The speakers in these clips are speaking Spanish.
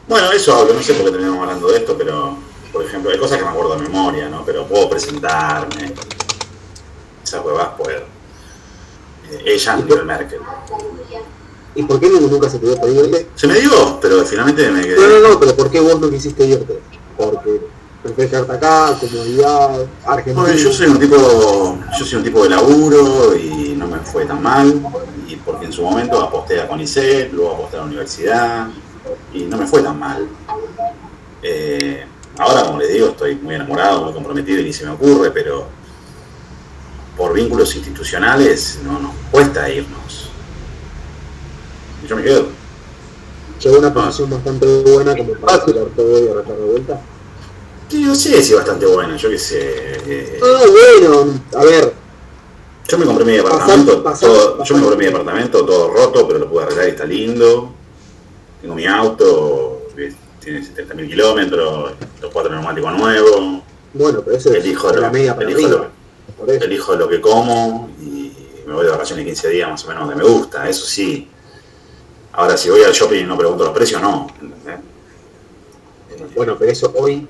Bueno, eso hablo, no sé por qué terminamos hablando de esto, pero por ejemplo, hay cosas que me acuerdo de memoria, ¿no? Pero puedo presentarme, esas huevas puedo. Ella, ¿Y Angela por, Merkel. ¿Y por qué nunca se te dio por irte? Se me dio, pero finalmente me No, no, quedé. no, pero ¿por qué vos no quisiste irte? Porque preferís quedarte acá, comodidad, Bueno, Argentina. yo soy un tipo de laburo y no me fue tan mal, y porque en su momento aposté a CONICET, luego aposté a la universidad y no me fue tan mal. Ahora, como les digo, estoy muy enamorado, muy comprometido y ni se me ocurre, pero por vínculos institucionales no nos cuesta irnos. Y yo me quedo. Llegó a una No, posición bastante buena como para tirar todo y arrancar de vuelta. sí, no sé si es bastante buena, yo qué sé. Ah, bueno, a ver, Yo me compré mi pasar, departamento, pasar, todo, yo me pasar. compré mi departamento todo roto, pero lo pude arreglar y está lindo. Tengo mi auto, tiene 70.000 kilómetros, los cuatro neumáticos nuevos, Bueno, pero eso es elijo de la lo, media para elijo lo, arriba. Por eso. elijo lo que como y me voy de vacaciones 15 días más o menos donde me gusta, eso sí. Ahora, si voy al shopping y no pregunto los precios, no. ¿Entendés? Bueno, pero eso hoy,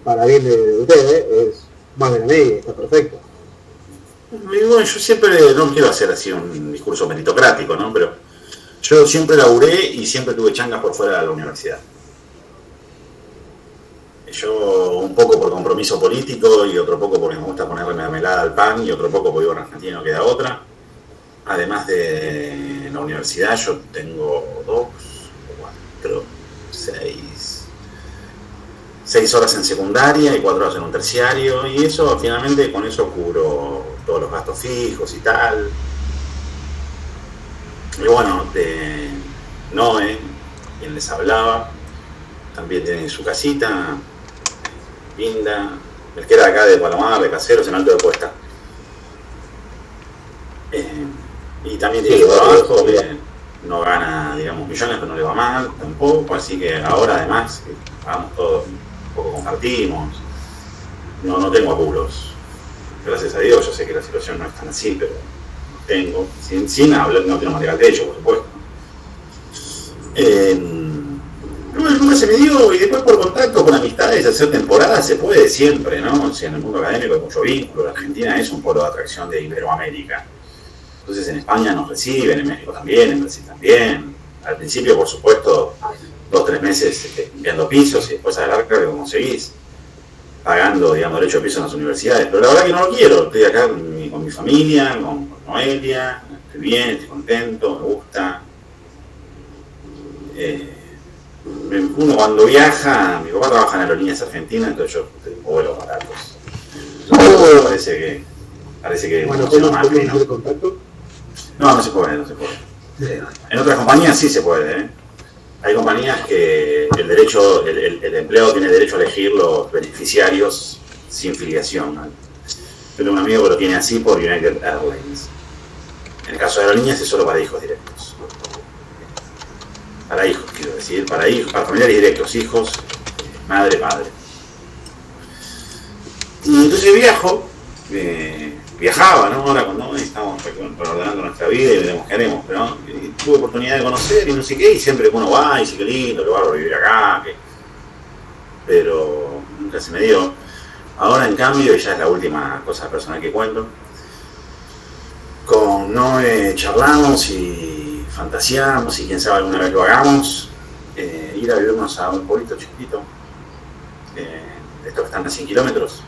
para bien de ustedes, es más de la media, está perfecto. Y bueno, yo siempre, no quiero hacer así un discurso meritocrático, ¿no? Pero yo siempre laburé y siempre tuve changas por fuera de la universidad. Yo un poco por compromiso político y otro poco porque me gusta ponerle mermelada al pan y otro poco porque vivo en Argentina y no queda otra. Además de la universidad, yo tengo dos, cuatro, seis horas en secundaria y 4 horas en un terciario y eso finalmente con eso cubro todos los gastos fijos y tal. Y bueno, de Noé, quien les hablaba, también tiene su casita, linda, el que era acá de Palomar, de Caseros, en Alto de Cuesta. Y también tiene Sí, su trabajo, obvio. que no gana, digamos, millones, pero no le va mal tampoco, así que ahora además, que pagamos todo, un poco compartimos, no tengo apuros. Gracias a Dios, yo sé que la situación no es tan así, pero no tengo. Sin hablar, no tengo material de hecho, por supuesto. Nunca se me dio, y después por contacto con amistades, hacer temporadas se puede siempre, ¿no? O sea, en el mundo académico hay mucho vínculo, la Argentina es un polo de atracción de Iberoamérica. Entonces en España nos reciben, en México también, en Brasil también. Al principio, por supuesto, 2 o 3 meses limpiando pisos y después a la larga que conseguís, pagando, digamos, derecho de piso en las universidades. Pero la verdad que no lo quiero, estoy acá con mi familia, con Noelia, estoy bien, estoy contento, me gusta. Eh, Uno cuando viaja, mi papá trabaja en aerolíneas argentinas, entonces yo tengo vuelos baratos. Entonces parece que Bueno, funciona más, ¿cómo ¿no? hiciste el contacto? No, no se puede, no se puede. En otras compañías sí se puede, ¿eh? Hay compañías que el empleado tiene derecho a elegir los beneficiarios sin filiación, ¿no? Yo tengo un amigo que lo tiene así por United Airlines. En el caso de aerolíneas es solo para hijos directos. Para hijos, quiero decir, para hijos, para familiares directos, hijos, madre, padre. Y entonces viajaba, ¿no? Ahora cuando estamos reordenando nuestra vida y veremos qué haremos, pero tuve oportunidad de conocer y no sé qué, y siempre que uno va y dice qué lindo, que va a vivir acá, pero nunca se me dio. Ahora en cambio, y ya es la última cosa personal que cuento, con Noé charlamos y fantaseamos y quién sabe alguna vez lo hagamos, ir a vivirnos a un pueblito chiquitito, de estos que están a 100 kilómetros,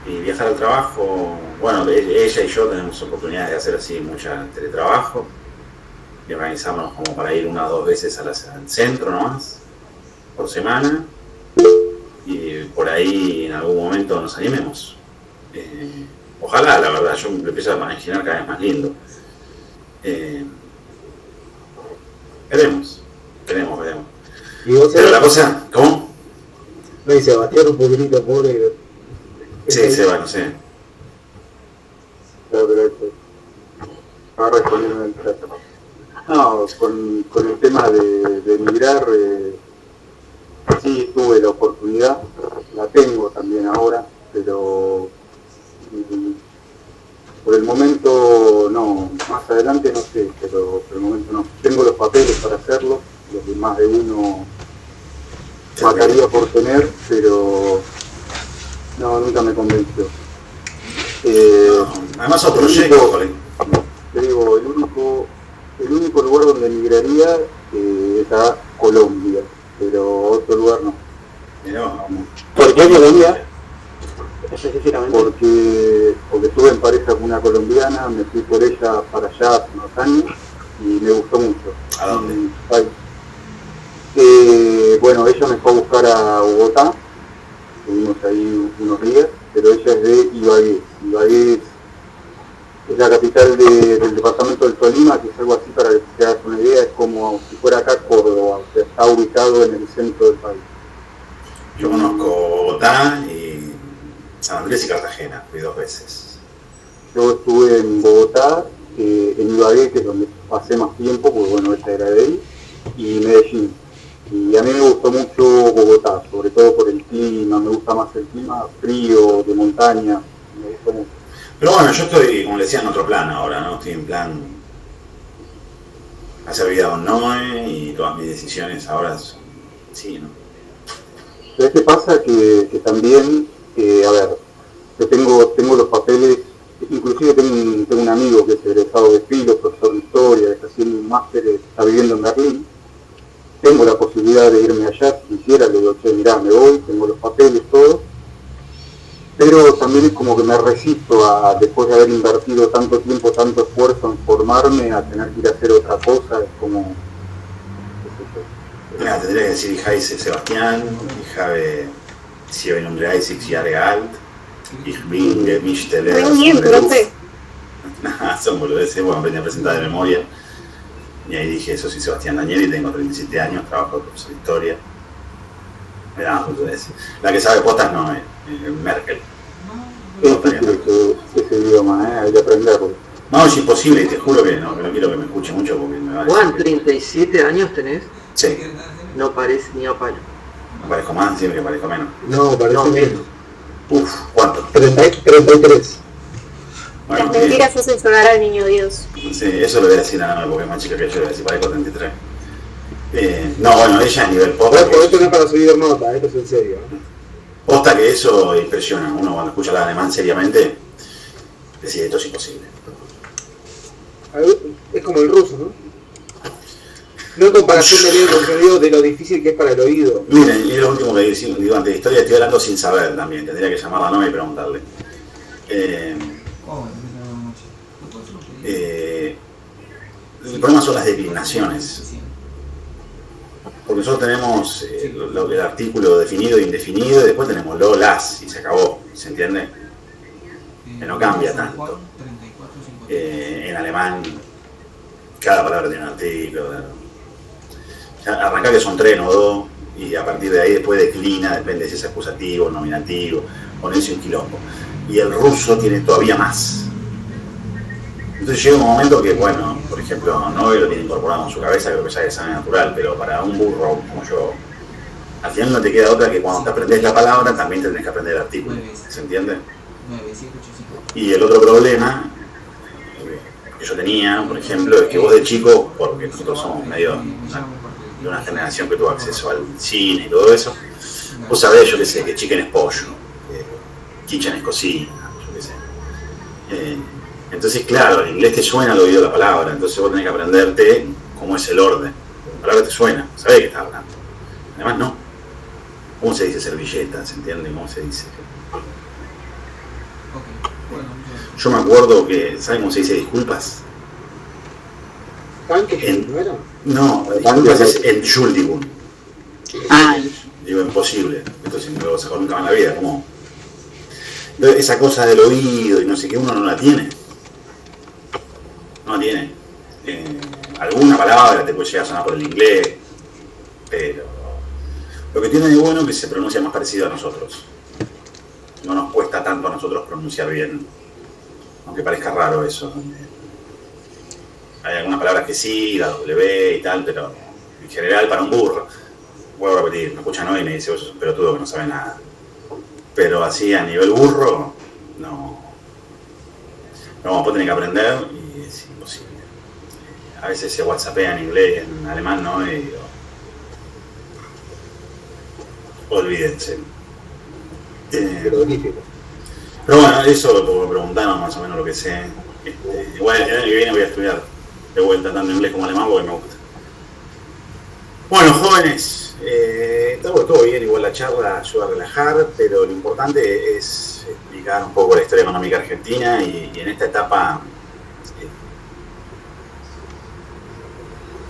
y viajar al trabajo. Bueno, ella y yo tenemos oportunidades de hacer así mucha teletrabajo y organizarnos como para ir 1 o 2 veces al centro nomás por semana y por ahí en algún momento nos animemos. Ojalá, la verdad, yo me empiezo a imaginar cada vez más lindo. Eh, veremos. Y vos Pero la sabés, cosa, ¿cómo? me dice, Sebastián un poquitito pobre. Sí, se va, no sé. Pero ahora respondiendo el chat. No, con el tema de emigrar, sí tuve la oportunidad, la tengo también ahora, pero por el momento no más adelante no sé, pero por el momento no. Tengo los papeles para hacerlo, lo que más de uno mataría por tener, pero no, nunca me convenció. Además otro proyecto, te digo, el único lugar donde emigraría es a Colombia, pero otro lugar no. ¿Por qué Colombia? Específicamente. Porque estuve en pareja con una colombiana, me fui por ella para allá hace unos años y me gustó mucho. ¿A dónde? Bueno, ella me fue a buscar a Bogotá, estuvimos ahí unos días, pero ella es de Ibagué. Ibagué es la capital del departamento del Tolima, que es algo así para que te hagas una idea, es como si fuera acá Córdoba, o sea, está ubicado en el centro del país. Yo conozco Bogotá y San Andrés y Cartagena, fui 2 veces. Yo estuve en Bogotá, en Ibagué, que es donde pasé más tiempo, porque bueno, ella era de ahí, y Medellín. Y a mí me gustó mucho Bogotá, sobre todo por el clima, me gusta más el clima frío, de montaña, me gustó mucho. Pero bueno, yo estoy, como le decía, en otro plan ahora, ¿no? Estoy en plan hacer vida con Noé y todas mis decisiones ahora son, sí, ¿no? ¿Sabes qué pasa? Que también, a ver, yo tengo los papeles, inclusive tengo un amigo que es egresado de Filo, profesor de historia, está haciendo un máster, está viviendo en Berlín. Tengo la posibilidad de irme allá, si quisiera, le digo, che, mirá, me voy, tengo los papeles, todo. Pero también es como que me resisto a, después de haber invertido tanto tiempo, tanto esfuerzo en formarme, a tener que ir a hacer otra cosa, es como... Mira, tendría que decir Heiße Sebastián, ich habe 37 Jahre alt, ich bin Gemischtele. Muy bien, profe. Son boludeces, bueno, aprendí a presentar de memoria. Y ahí dije, eso soy Sebastián Danieli, tengo 37 años, trabajo de profesor de historia. Mirá, boludeces. La que sabe postas no es Merkel. Es difícil ese idioma, hay que aprenderlo. No, es imposible, te juro que no quiero que me escuche mucho porque me va a decir. Juan, 37 años tenés, Sí, no parece ni a palo. parezco más, siempre que parezco menos. No, parece No, menos. Uf, ¿cuánto? 33. Bueno, Las mentiras hacen llorar al niño Dios. Sí, eso lo voy a decir a Ana, porque es más chica que yo, le voy a decir parezco 33. No, bueno, ella a nivel posta. Esto no es para subir nota, esto es en serio. Posta que eso impresiona. Uno cuando escucha al alemán seriamente, decide esto es imposible. Es como el ruso, ¿no? No en comparación de leer, porque digo de lo difícil que es para el oído. Miren, y lo último que digo antes de historia, estoy hablando sin saber también, tendría que llamarla a Noé y preguntarle. El problema son las declinaciones. Porque nosotros tenemos el artículo definido e indefinido, y después tenemos lo, las, y se acabó, ¿se entiende? Que no cambia tanto. En alemán, cada palabra tiene un artículo. Arrancá que son 3 o 2, y a partir de ahí después declina, depende si es acusativo, nominativo, ponerse un quilombo. Y el ruso tiene todavía más. Entonces llega un momento que, bueno, por ejemplo, Noé lo tiene incorporado en su cabeza, creo que ya es examen natural, pero para un burro como yo, al final no te queda otra que cuando te aprendes la palabra, también tenés que aprender el artículo, ¿se entiende? Y el otro problema que yo tenía, por ejemplo, es que vos de chico, porque nosotros somos medio de una generación que tuvo acceso al cine y todo eso, vos sabés, yo qué sé, que chicken es pollo, kitchen es cocina, yo qué sé. Entonces, claro, en inglés te suena al oído la palabra, entonces vos tenés que aprenderte cómo es el orden. La palabra te suena, sabés de qué estás hablando. Además, no. ¿Cómo se dice servilleta? ¿Se entiende? ¿Cómo se dice? Yo me acuerdo que, ¿sabes cómo se dice disculpas? ¿Tanque? ¿No era? No, disculpas es Entschuldigung. Digo, imposible. Entonces no lo saco nunca más en la vida, ¿cómo? Entonces, esa cosa del oído y no sé qué, uno no la tiene. No la tiene. Alguna palabra te puede llegar a sonar por el inglés, pero lo que tiene de bueno es que se pronuncia más parecido a nosotros. No nos cuesta tanto a nosotros pronunciar bien, aunque parezca raro eso. Hay algunas palabras que sí, la W y tal, pero en general para un burro, vuelvo a repetir, me escuchan hoy y me dice, vos sos un pelotudo que no sabe nada. Pero así a nivel burro, no. No, vos tenés que aprender y a veces se whatsappea en inglés, en alemán, ¿no? Y digo, olvídense. Pero bueno, eso porque me preguntaron más o menos lo que sé. Igual el año que viene voy a estudiar de vuelta tanto inglés como alemán porque me gusta. Bueno, jóvenes, todo bien, igual la charla ayuda a relajar, pero lo importante es explicar un poco la historia económica argentina y en esta etapa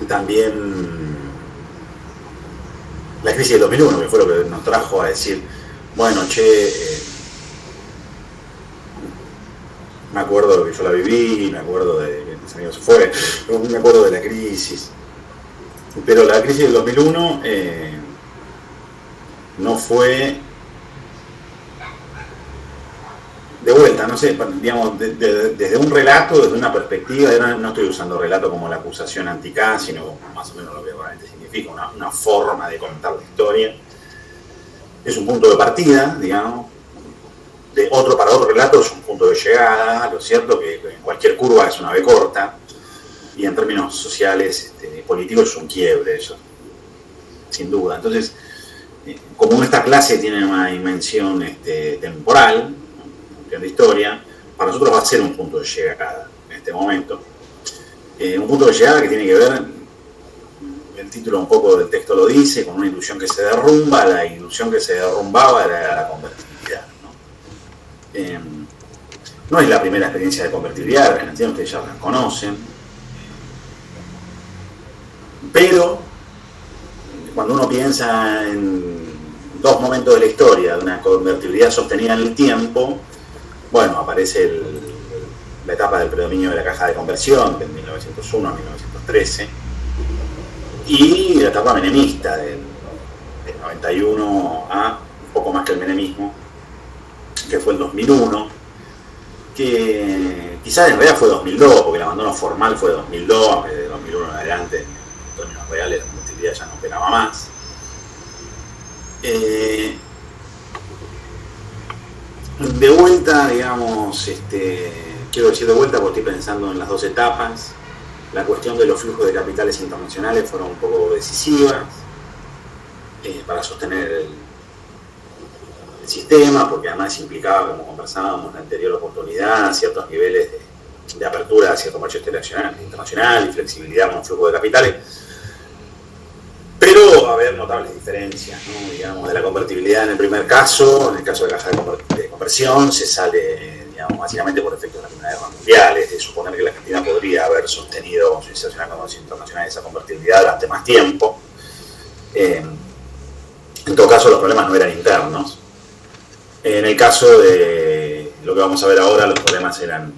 también la crisis del 2001, que fue lo que nos trajo a decir, bueno, me acuerdo que yo la viví, me acuerdo de que mis amigos se fueron, me acuerdo de la crisis. Pero la crisis del 2001 no fue de vuelta, no sé, digamos, desde un relato, desde una perspectiva, no estoy usando relato como la acusación anti-K, sino más o menos lo que realmente significa, una forma de contar la historia. Es un punto de partida, digamos, para otro relato es un punto de llegada, lo cierto que en cualquier curva es una B corta, y en términos sociales, políticos es un quiebre, eso, sin duda. Entonces, como esta clase tiene una dimensión temporal, de historia, para nosotros va a ser un punto de llegada en este momento. Un punto de llegada que tiene que ver, el título un poco del texto lo dice, con una ilusión que se derrumba. La ilusión que se derrumbaba era la convertibilidad, ¿no? No es la primera experiencia de convertibilidad, la Argentina ustedes ya la conocen, pero cuando uno piensa en dos momentos de la historia de una convertibilidad sostenida en el tiempo, bueno, aparece la etapa del predominio de la caja de conversión, de 1901 a 1913, y la etapa menemista, del 91 a poco más que el menemismo, que fue el 2001, que quizás en realidad fue 2002, porque el abandono formal fue 2002, aunque de 2001 en adelante, en términos reales, la convertibilidad ya no operaba más. De vuelta, digamos, quiero decir de vuelta porque estoy pensando en las dos etapas. La cuestión de los flujos de capitales internacionales fueron un poco decisivas para sostener el sistema, porque además implicaba, como conversábamos en la anterior oportunidad, ciertos niveles de apertura hacia el comercio internacional y flexibilidad con el flujo de capitales. Pero va a haber notables diferencias, ¿no? Digamos, de la convertibilidad en el primer caso, en el caso de la caja de conversión, se sale, digamos, básicamente por efecto de la Primera Guerra Mundial, es de suponer que la Argentina podría haber sostenido con su inserción en el comercio internacional esa convertibilidad durante más tiempo. En todo caso, los problemas no eran internos. En el caso de lo que vamos a ver ahora, los problemas eran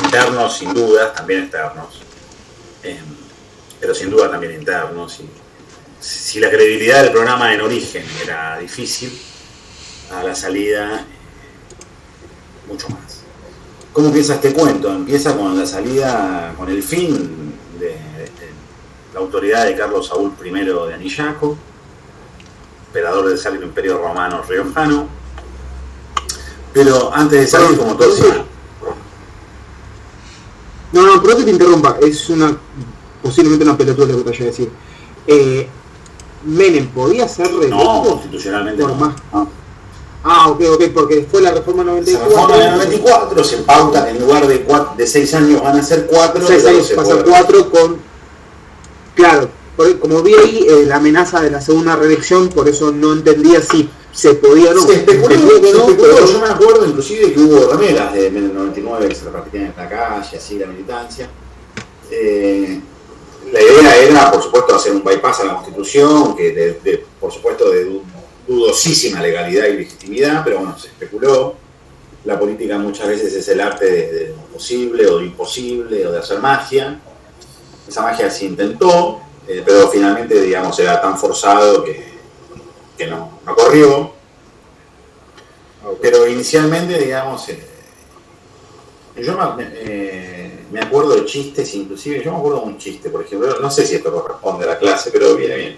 internos, sin duda, también externos, pero sin duda también internos. Si la credibilidad del programa en origen era difícil, a la salida mucho más. ¿Cómo empieza este cuento? Empieza con la salida, con el fin de la autoridad de Carlos Saúl I de Anillaco, emperador del Sacro Imperio Romano Riojano. Pero antes de salir, como todo decía... No, pero que te interrumpa, es posiblemente una pelotuda lo que te vaya a decir. Menem podía ser reelecto. No, constitucionalmente por no. Más. Ok, porque después la reforma 94. La reforma del 94 se pauta que en lugar de 6 años van a ser 4. 6 años pasa 4 con. Claro, como vi ahí la amenaza de la segunda reelección, por eso no entendía si se podía o no. Se especuló, yo me acuerdo inclusive que hubo remeras de Menem 99 que se repartían en la calle, así la militancia. La idea era, por supuesto, hacer un bypass a la Constitución, que por supuesto de dudosísima legalidad y legitimidad, pero bueno, se especuló. La política muchas veces es el arte de lo posible o de lo imposible o de hacer magia. Esa magia se intentó, pero finalmente, digamos, era tan forzado que no corrió. Pero inicialmente, digamos, yo me acuerdo de chistes, inclusive, yo me acuerdo de un chiste, por ejemplo, no sé si esto corresponde a la clase, pero viene bien.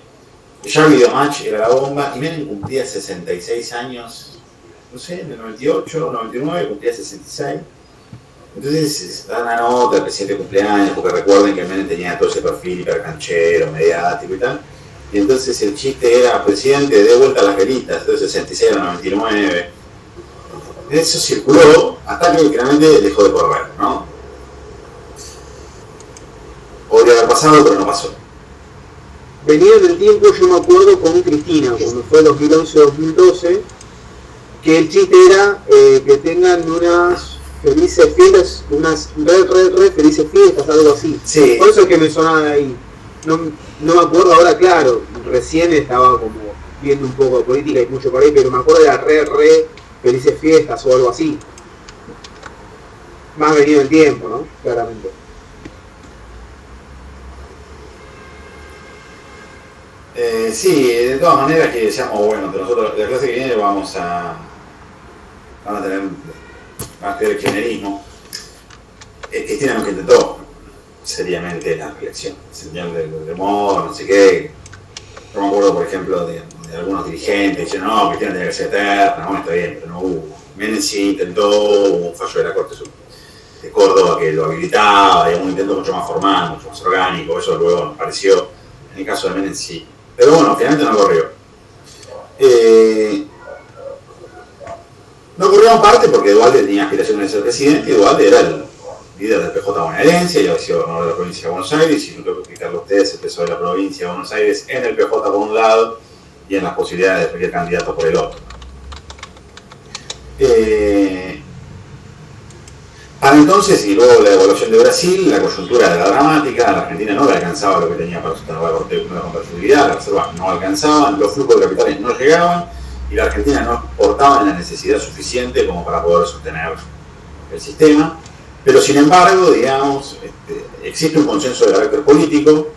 Ya Videomatch era la bomba, y Menem cumplía 66 años, no sé, en el 98, 99, cumplía 66. Entonces dan una nota al presidente de cumpleaños, porque recuerden que Menem tenía todo ese perfil hipercanchero, mediático y tal. Y entonces el chiste era, presidente, dé vuelta a las velitas, entonces 66 a 99. Eso circuló hasta que finalmente dejó de correr, ¿no? Podría haber pasado, pero no pasó. Venía del tiempo, yo me acuerdo con Cristina, cuando fue 2011-2012, que el chiste era que tengan unas felices fiestas, unas re felices fiestas, algo así. Sí. Por eso es que me sonaba de ahí. No me acuerdo ahora, claro, recién estaba como viendo un poco de política y mucho por ahí, pero me acuerdo de la re felices fiestas o algo así. Más venido el tiempo, ¿no? Claramente. Sí, de todas maneras que decíamos, bueno, nosotros la clase que viene van a tener el kirchnerismo. Cristina nunca intentó seriamente la reelección, señal del humor, no sé qué. Yo me acuerdo, por ejemplo, de algunos dirigentes que decían, no, Cristina tenía que ser eterna, bueno, está bien, pero no hubo. Menem sí intentó, hubo un fallo de la Corte de Córdoba que lo habilitaba, y un intento mucho más formal, mucho más orgánico, eso luego nos pareció, en el caso de Menem sí. Pero bueno, finalmente no corrió. No corrió en parte porque Dualde tenía aspiraciones de ser presidente, y Dualde era el líder del PJ bonaerense, y había sido gobernador de la provincia de Buenos Aires, y no tengo que explicarle a ustedes el peso de la provincia de Buenos Aires en el PJ por un lado, y en las posibilidades de cualquier candidato por el otro. Para entonces, y luego la devaluación de Brasil, la coyuntura era dramática, la Argentina no le alcanzaba lo que tenía para sostener la convertibilidad, las reservas no alcanzaban, los flujos de capitales no llegaban, y la Argentina no exportaba en la necesidad suficiente como para poder sostener el sistema. Pero sin embargo, digamos, existe un consenso de carácter político,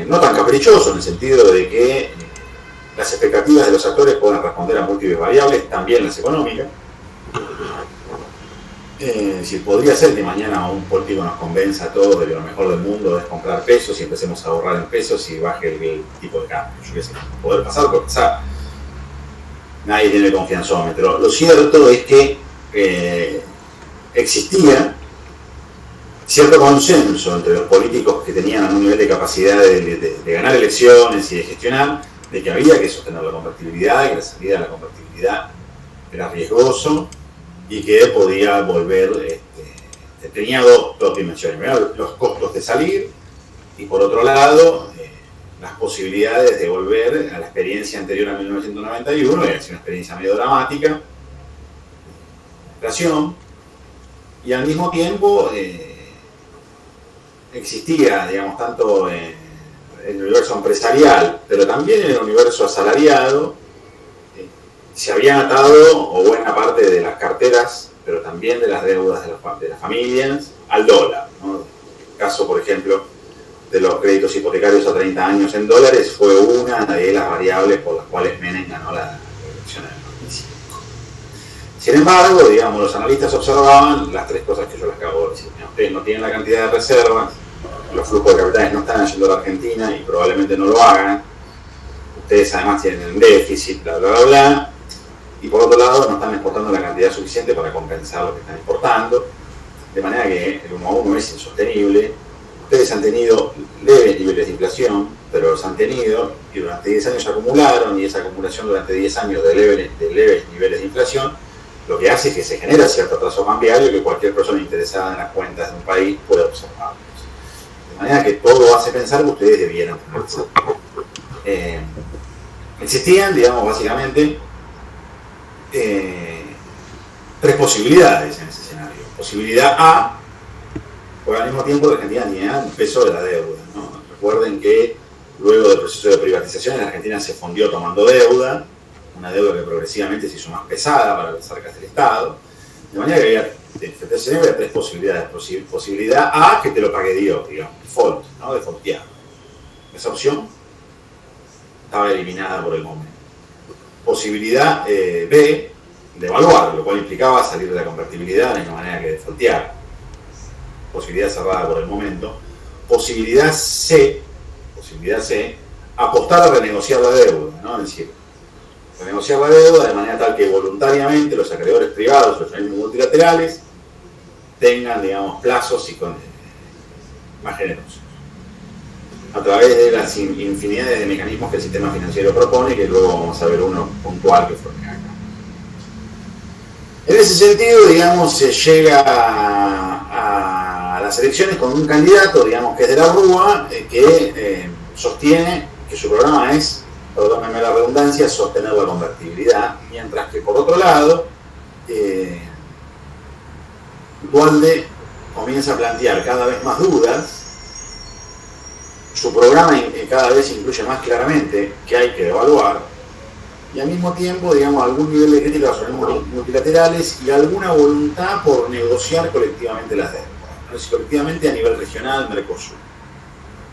no tan caprichoso en el sentido de que las expectativas de los actores pueden responder a múltiples variables, también las económicas. Si podría ser que mañana un político nos convenza a todos de que lo mejor del mundo es comprar pesos y empecemos a ahorrar en pesos y baje el tipo de cambio. Yo qué sé, poder pasar, puede pasar. Nadie tiene confianzómetro. Lo cierto es que existía cierto consenso entre los políticos que tenían un nivel de capacidad de ganar elecciones y de gestionar, de que había que sostener la convertibilidad, que la salida de la convertibilidad era riesgoso y que podía volver, tenía dos dimensiones. Primero, los costos de salir, y por otro lado, las posibilidades de volver a la experiencia anterior a 1991, que es una experiencia medio dramática, inflación, y al mismo tiempo existía, digamos, tanto en el universo empresarial, pero también en el universo asalariado, se habían atado, o buena parte de las carteras, pero también de las deudas de las familias, al dólar, ¿no? El caso, por ejemplo, de los créditos hipotecarios a 30 años en dólares fue una de las variables por las cuales Menem ganó la elección en el 2005. Sin embargo, digamos, los analistas observaban las tres cosas que yo les acabo de decir. Ustedes no tienen la cantidad de reservas, los flujos de capitales no están yendo a la Argentina y probablemente no lo hagan. Ustedes además tienen un déficit, bla, bla, bla, bla. Y por otro lado, no están exportando la cantidad suficiente para compensar lo que están exportando. De manera que el 1 a 1 es insostenible. Ustedes han tenido leves niveles de inflación, pero los han tenido y durante 10 años acumularon, y esa acumulación durante 10 años de leves niveles de inflación, lo que hace es que se genera cierto atraso cambiario que cualquier persona interesada en las cuentas de un país puede observar. De manera que todo hace pensar que ustedes debieran pensar. Existían, digamos, básicamente tres posibilidades en ese escenario. Posibilidad A, porque al mismo tiempo la Argentina tenía un peso de la deuda, ¿no? Recuerden que luego del proceso de privatización la Argentina se fundió tomando deuda, una deuda que progresivamente se hizo más pesada para las arcas del Estado, de manera que había tres posibilidades. Posibilidad A, que te lo pague Dios, digamos, default, ¿no? Defaultear. Esa opción estaba eliminada por el momento. Posibilidad B, devaluar, lo cual implicaba salir de la convertibilidad de la misma manera que defaultear. Posibilidad cerrada por el momento. Posibilidad C, apostar a renegociar la deuda, ¿no? Es decir, renegociar la deuda de manera tal que voluntariamente los acreedores privados, los organismos multilaterales, tengan, digamos, plazos y más generosos, a través de las infinidades de mecanismos que el sistema financiero propone, que luego vamos a ver uno puntual que fue acá. En ese sentido, digamos, se llega a las elecciones con un candidato, digamos, que es de la Rúa, que sostiene que su programa es, perdónenme la redundancia, sostener la convertibilidad, mientras que por otro lado, Duhalde comienza a plantear cada vez más dudas. Su programa cada vez incluye más claramente que hay que evaluar, y al mismo tiempo, digamos, algún nivel de crítica a los organismos multilaterales y alguna voluntad por negociar colectivamente las deudas, es decir, colectivamente a nivel regional, Mercosur.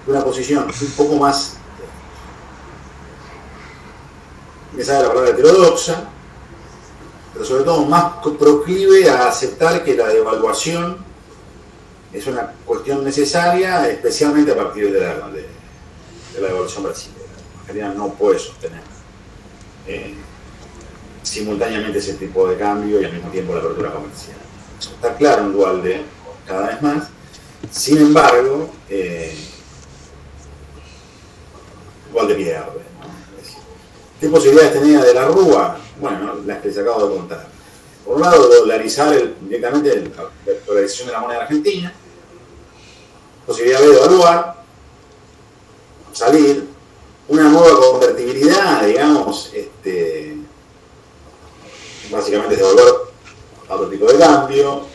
Una posición un poco más, me sale la palabra heterodoxa, pero sobre todo más proclive a aceptar que la devaluación es una cuestión necesaria, especialmente a partir de la devaluación brasileña. Argentina no puede sostener simultáneamente ese tipo de cambio y al mismo tiempo la apertura comercial. Eso está claro en Duhalde cada vez más. Sin embargo, Duhalde pierde, ¿no? ¿Qué posibilidades tenía de la Rúa? Bueno, las que les acabo de contar. Por un lado, dolarizar directamente la dolarización de la moneda argentina, posibilidad de devaluar, salir, una nueva convertibilidad, digamos, básicamente devaluar a otro tipo de cambio,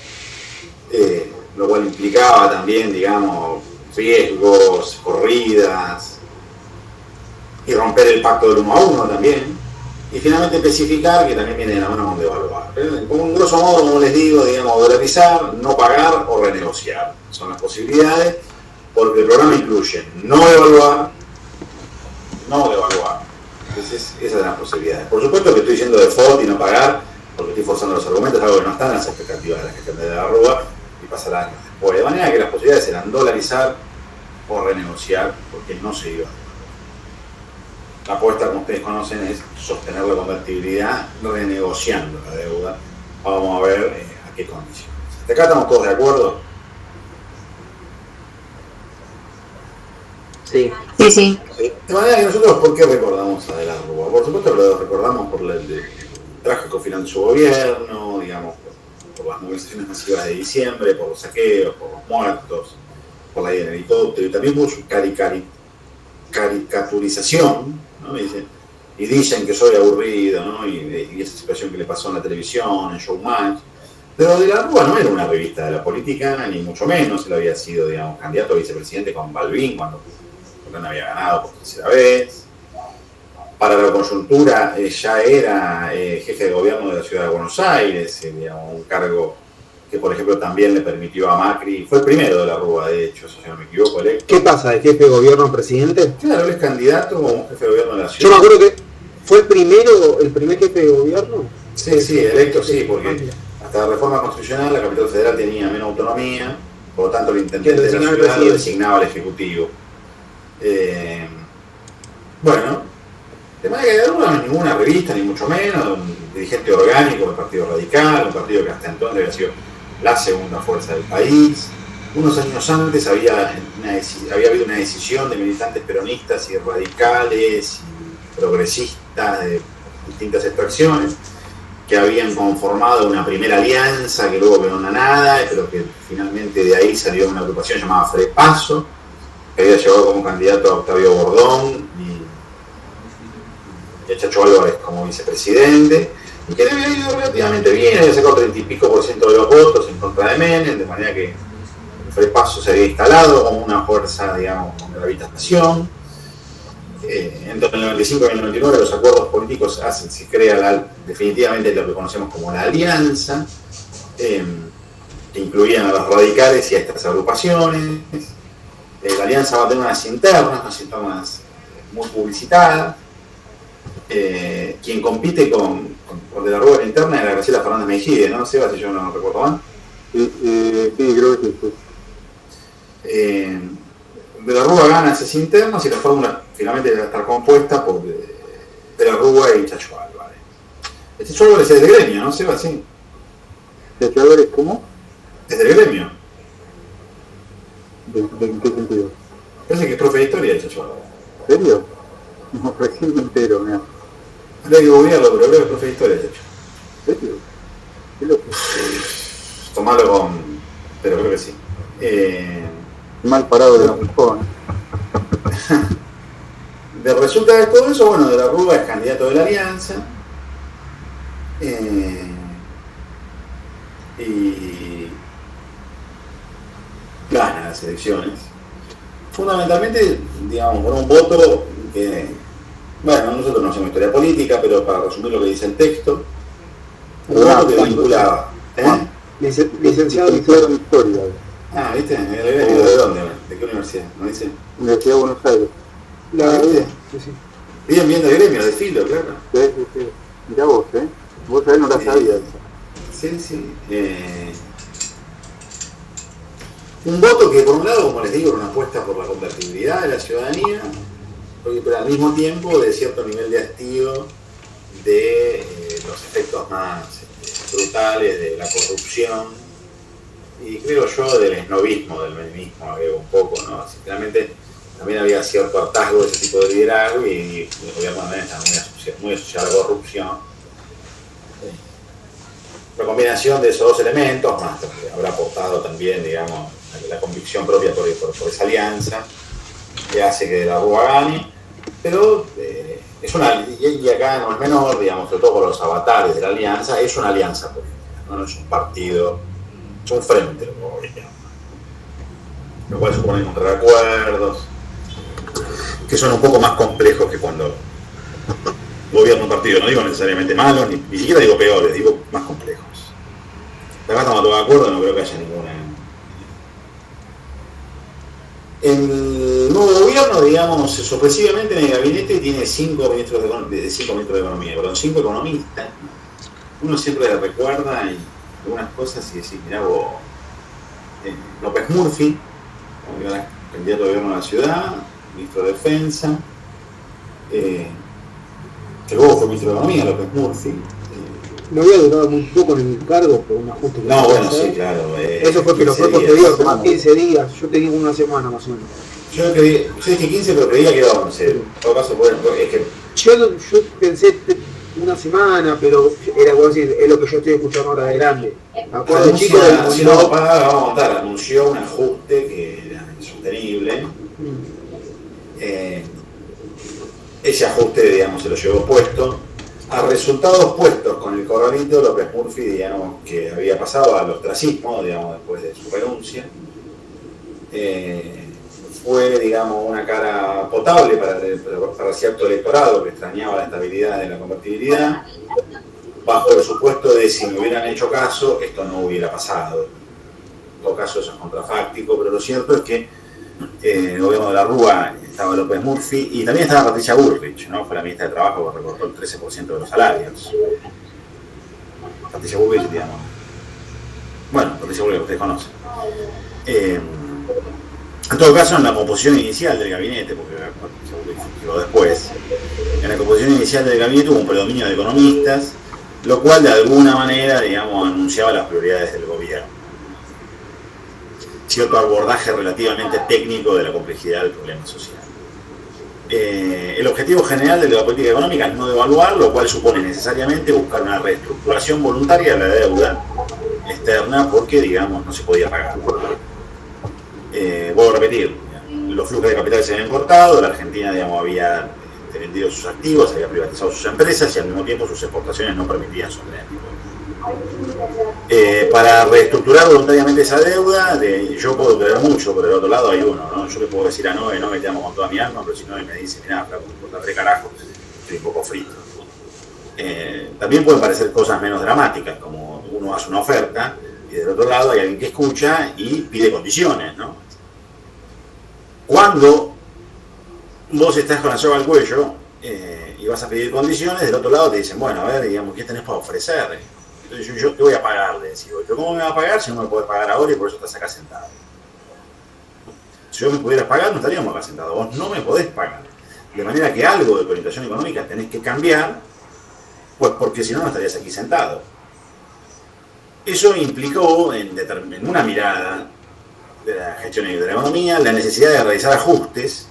lo cual implicaba también, digamos, riesgos, corridas, y romper el pacto del 1 a 1 también, y finalmente especificar que también viene de la mano con devaluar. Como un grosso modo, como les digo, digamos, dolarizar, no pagar o renegociar. Son las posibilidades, porque el programa incluye no devaluar. Entonces, esas son las posibilidades. Por supuesto que estoy diciendo default y no pagar, porque estoy forzando los argumentos, algo que no está en las expectativas de la gestión de la Rúa, y pasará años después. De manera que las posibilidades eran dolarizar o renegociar, porque no se iba. La apuesta, como ustedes conocen, es sostener la convertibilidad renegociando la deuda. Vamos a ver a qué condiciones. ¿Hasta acá estamos todos de acuerdo? Sí. Sí, sí. De manera que nosotros, ¿por qué recordamos a De la Rúa? Por supuesto lo recordamos por el trágico final de su gobierno, digamos, por las movilizaciones masivas de diciembre, por los saqueos, por los muertos, por la ida en helicóptero, y también por su caricaturización, ¿no? Y dicen que soy aburrido, ¿no? Y esa situación que le pasó en la televisión, en Showmatch. Pero De la Rúa no era una revista de la política, ni mucho menos. Él había sido, digamos, candidato a vicepresidente con Balbín cuando no había ganado por tercera vez. Para la coyuntura ya era jefe de gobierno de la ciudad de Buenos Aires, digamos, un cargo que, por ejemplo, también le permitió a Macri, fue el primero De la Rúa, de hecho, si no me equivoco, electo. ¿Qué pasa? ¿De jefe de gobierno a presidente? Claro, él es candidato como jefe de gobierno de la ciudad. Yo me acuerdo que fue el primer jefe de gobierno. Sí, electo sí, porque hasta la reforma constitucional la capital federal tenía menos autonomía, por lo tanto el intendente de la ciudad lo designaba al ejecutivo. Bueno, de manera que De la Rúa no es ninguna revista, ni mucho menos, un dirigente orgánico del Partido Radical, un partido que hasta entonces había sido la segunda fuerza del país. Unos años antes había habido una decisión de militantes peronistas y radicales y progresistas de distintas extracciones que habían conformado una primera alianza que luego quedó en la nada, pero que finalmente de ahí salió una agrupación llamada Frepaso, que había llevado como candidato a Octavio Bordón y a Chacho Álvarez como vicepresidente, y que le había ido relativamente bien, había sacado 30 y pico % de los votos en contra de Menem, de manera que el Frepaso se había instalado como una fuerza, digamos, de gravitación. Entre el 95 y el 99 los acuerdos políticos se crea definitivamente lo que conocemos como la alianza, que incluían a los radicales y a estas agrupaciones. La alianza va a tener unas internas muy publicitadas. Quien compite con De la Rúa en la interna era Graciela Fernández Mejide, ¿no? Seba, si yo no recuerdo mal. Sí, creo que sí. De la Rúa gana esas internas y la fórmula finalmente va a estar compuesta por De la Rúa y Chacho Álvarez. Chacho Álvarez es de gremio, ¿no, Seba? Sí. ¿Chacho Álvarez cómo? Es del gremio. ¿En qué sentido? Parece que es profe de historia ese chaval. ¿En serio? No, recién me entero, mira. Habría que googlearlo, pero creo que es profe de historia ese chaval. ¿En serio? ¿Qué loco? Tomarlo con... pero creo que sí. Mal parado de la joven. Resulta de todo eso, bueno, de la Rúa es candidato de la Alianza. Y gana las elecciones. Fundamentalmente, digamos, por un voto que, bueno, nosotros no hacemos historia política, pero para resumir lo que dice el texto, un voto que vinculaba. Licenciado en en historia. Ah, ¿viste? ¿De dónde? ¿De qué universidad? ¿No dice? Universidad de Buenos Aires. Sí. Bien de gremio, de filo, claro. Sí. Mirá vos, Vos sabés, no la sabías. Sí. Un voto que, por un lado, como les digo, era una apuesta por la convertibilidad de la ciudadanía, pero al mismo tiempo de cierto nivel de hastío de los efectos más brutales de la corrupción y creo yo del esnovismo, del menemismo, agrego un poco, ¿no? Sinceramente, también había cierto hartazgo de ese tipo de liderazgo y el gobierno también está muy asociado a la corrupción. La combinación de esos dos elementos, más lo que habrá aportado también, digamos, la convicción propia por esa alianza, que hace que la Rúa gane, pero es una, y acá no es menor, digamos, sobre todo por los avatares de la alianza, es una alianza política, no es un partido, es un frente, lo cual supone encontrar acuerdos, que son un poco más complejos que cuando gobierna un partido, no digo necesariamente malos, ni siquiera digo peores, digo más complejos. Acá estamos todos de acuerdo, no creo que haya ninguna. El nuevo gobierno, digamos, sorpresivamente en el gabinete tiene 5 ministros de Economía, perdón, 5 economistas. Uno siempre le recuerda y algunas cosas y decir, mirá vos, López Murphy, candidato de gobierno de la ciudad, ministro de Defensa, que luego fue ministro de Economía, López Murphy. No había durado muy poco en el cargo por un ajuste que no, bueno, sí, claro. Eso fue, pero fue posterior, como 15 días, yo te digo una semana más o menos. Yo dije 15, pero creía que era 11. En todo caso, bueno, es que... Yo pensé una semana, pero era como decir, es lo que yo estoy escuchando ahora de grande. Me acuerdo chico si no, vamos a contar, anunció un ajuste que era insostenible. Ese ajuste, digamos, se lo llevó puesto. A resultados puestos con el corralito, López Murphy, digamos, que había pasado al ostracismo, digamos, después de su renuncia, fue, digamos, una cara potable para cierto electorado que extrañaba la estabilidad de la convertibilidad, bajo el supuesto de si me hubieran hecho caso, esto no hubiera pasado. En todo caso, eso es contrafáctico, pero lo cierto es que el gobierno de la Rúa estaba López Murphy y también estaba Patricia Bullrich, ¿no? Fue la ministra de Trabajo que recortó el 13% de los salarios. Patricia Bullrich, digamos. Bueno, Patricia Bullrich, ustedes conocen. En todo caso, en la composición inicial del gabinete, porque Patricia Bullrich llegó después, en la composición inicial del gabinete hubo un predominio de economistas, lo cual de alguna manera, digamos, anunciaba las prioridades del gobierno. Cierto abordaje relativamente técnico de la complejidad del problema social. El objetivo general de la política económica es no devaluar, lo cual supone necesariamente buscar una reestructuración voluntaria de la deuda externa porque, digamos, no se podía pagar. Vuelvo a repetir, los flujos de capital se habían cortado, la Argentina, digamos, había vendido sus activos, había privatizado sus empresas y al mismo tiempo sus exportaciones no permitían sostener el tipo. Para reestructurar voluntariamente esa deuda, yo puedo creer mucho, pero del otro lado hay uno, ¿no? Yo le puedo decir a Noé, no me te amo con toda mi alma, pero si Noé me dice, mirá, por de carajo, estoy un poco frito. También pueden parecer cosas menos dramáticas, como uno hace una oferta y del otro lado hay alguien que escucha y pide condiciones, ¿no? Cuando vos estás con la soga al cuello y vas a pedir condiciones, del otro lado te dicen, bueno, a ver, digamos, ¿qué tenés para ofrecer? Entonces yo te voy a pagar, le decía, pero ¿cómo me va a pagar si no me podés pagar ahora y por eso estás acá sentado? Si yo me pudieras pagar, no estaríamos acá sentados. Vos no me podés pagar. De manera que algo de tu orientación económica tenés que cambiar, pues porque si no, no estarías aquí sentado. Eso implicó en una mirada de la gestión y de la economía la necesidad de realizar ajustes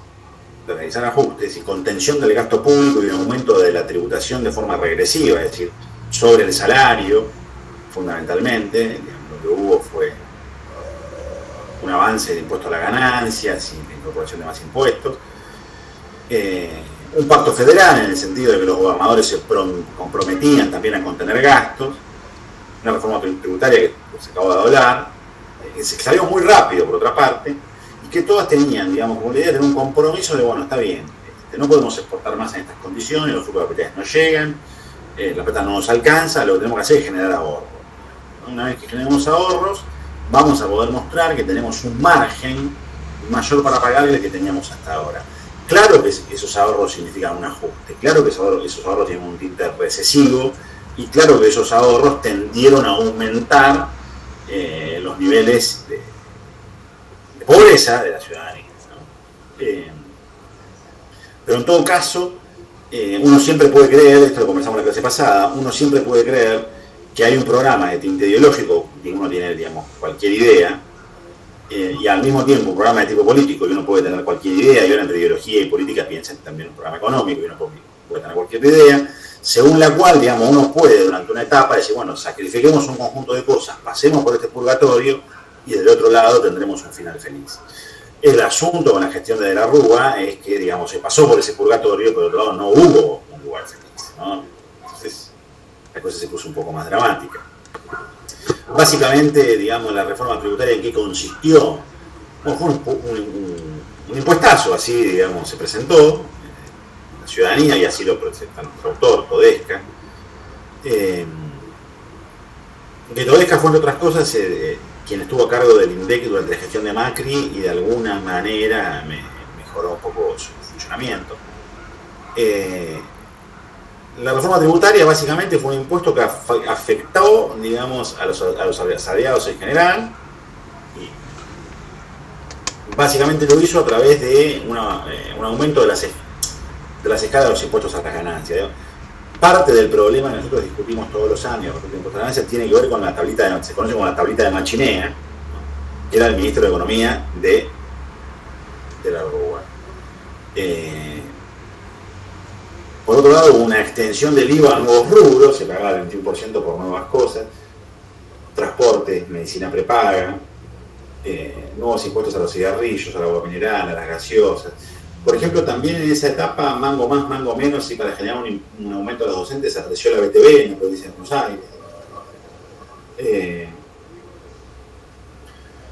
y contención del gasto público y un aumento de la tributación de forma regresiva, es decir, sobre el salario, fundamentalmente. Lo que hubo fue un avance de impuesto a la ganancia, sin incorporación de más impuestos. Un pacto federal en el sentido de que los gobernadores se comprometían también a contener gastos. Una reforma tributaria que se acabó de hablar, que se salió muy rápido por otra parte, y que todas tenían, digamos, como la idea de tener un compromiso de, bueno, está bien, no podemos exportar más en estas condiciones, los flujos de capitales no llegan, la plata no nos alcanza, lo que tenemos que hacer es generar ahorros. Una vez que generemos ahorros, vamos a poder mostrar que tenemos un margen mayor para pagar el que teníamos hasta ahora. Claro que esos ahorros significan un ajuste, claro que esos ahorros tienen un tinte recesivo, y claro que esos ahorros tendieron a aumentar los niveles de pobreza de la ciudadanía, ¿no? Pero en todo caso, uno siempre puede creer, esto lo conversamos en la clase pasada, uno siempre puede creer que hay un programa de tinte ideológico, que uno tiene, digamos, cualquier idea, y al mismo tiempo un programa de tipo político, y uno puede tener cualquier idea, y ahora entre ideología y política piensen también en un programa económico, y uno puede tener cualquier idea, según la cual, digamos, uno puede durante una etapa decir, bueno, sacrifiquemos un conjunto de cosas, pasemos por este purgatorio, y del otro lado tendremos un final feliz. El asunto con la gestión de la Rúa es que, digamos, se pasó por ese purgatorio, pero del otro lado no hubo un lugar feliz, ¿no? Entonces, la cosa se puso un poco más dramática. Básicamente, digamos, la reforma tributaria, ¿en qué consistió? Bueno, fue un impuestazo, así, digamos, se presentó la ciudadanía, y así lo presenta nuestro autor, Todesca. Que Todesca fue, entre otras cosas, quien estuvo a cargo del INDEC durante la gestión de Macri, y de alguna manera mejoró un poco su funcionamiento. La reforma tributaria básicamente fue un impuesto que afectó, digamos, a los asalariados en general, y básicamente lo hizo a través de un aumento de las escalas de los impuestos a las ganancias, ¿no? Parte del problema que nosotros discutimos todos los años respecto a impuestos a ganancias tiene que ver con la tablita, se conoce como la tablita de Machinea, ¿no? Que era el ministro de Economía de la Rúa. Por otro lado, hubo una extensión del IVA a nuevos rubros, se pagaba el 21% por nuevas cosas, transporte, medicina prepaga, nuevos impuestos a los cigarrillos, al agua mineral, a las gaseosas. Por ejemplo, también en esa etapa, mango más, mango menos, y para generar un aumento de los docentes, se apreció la BTV en la provincia de Buenos Aires.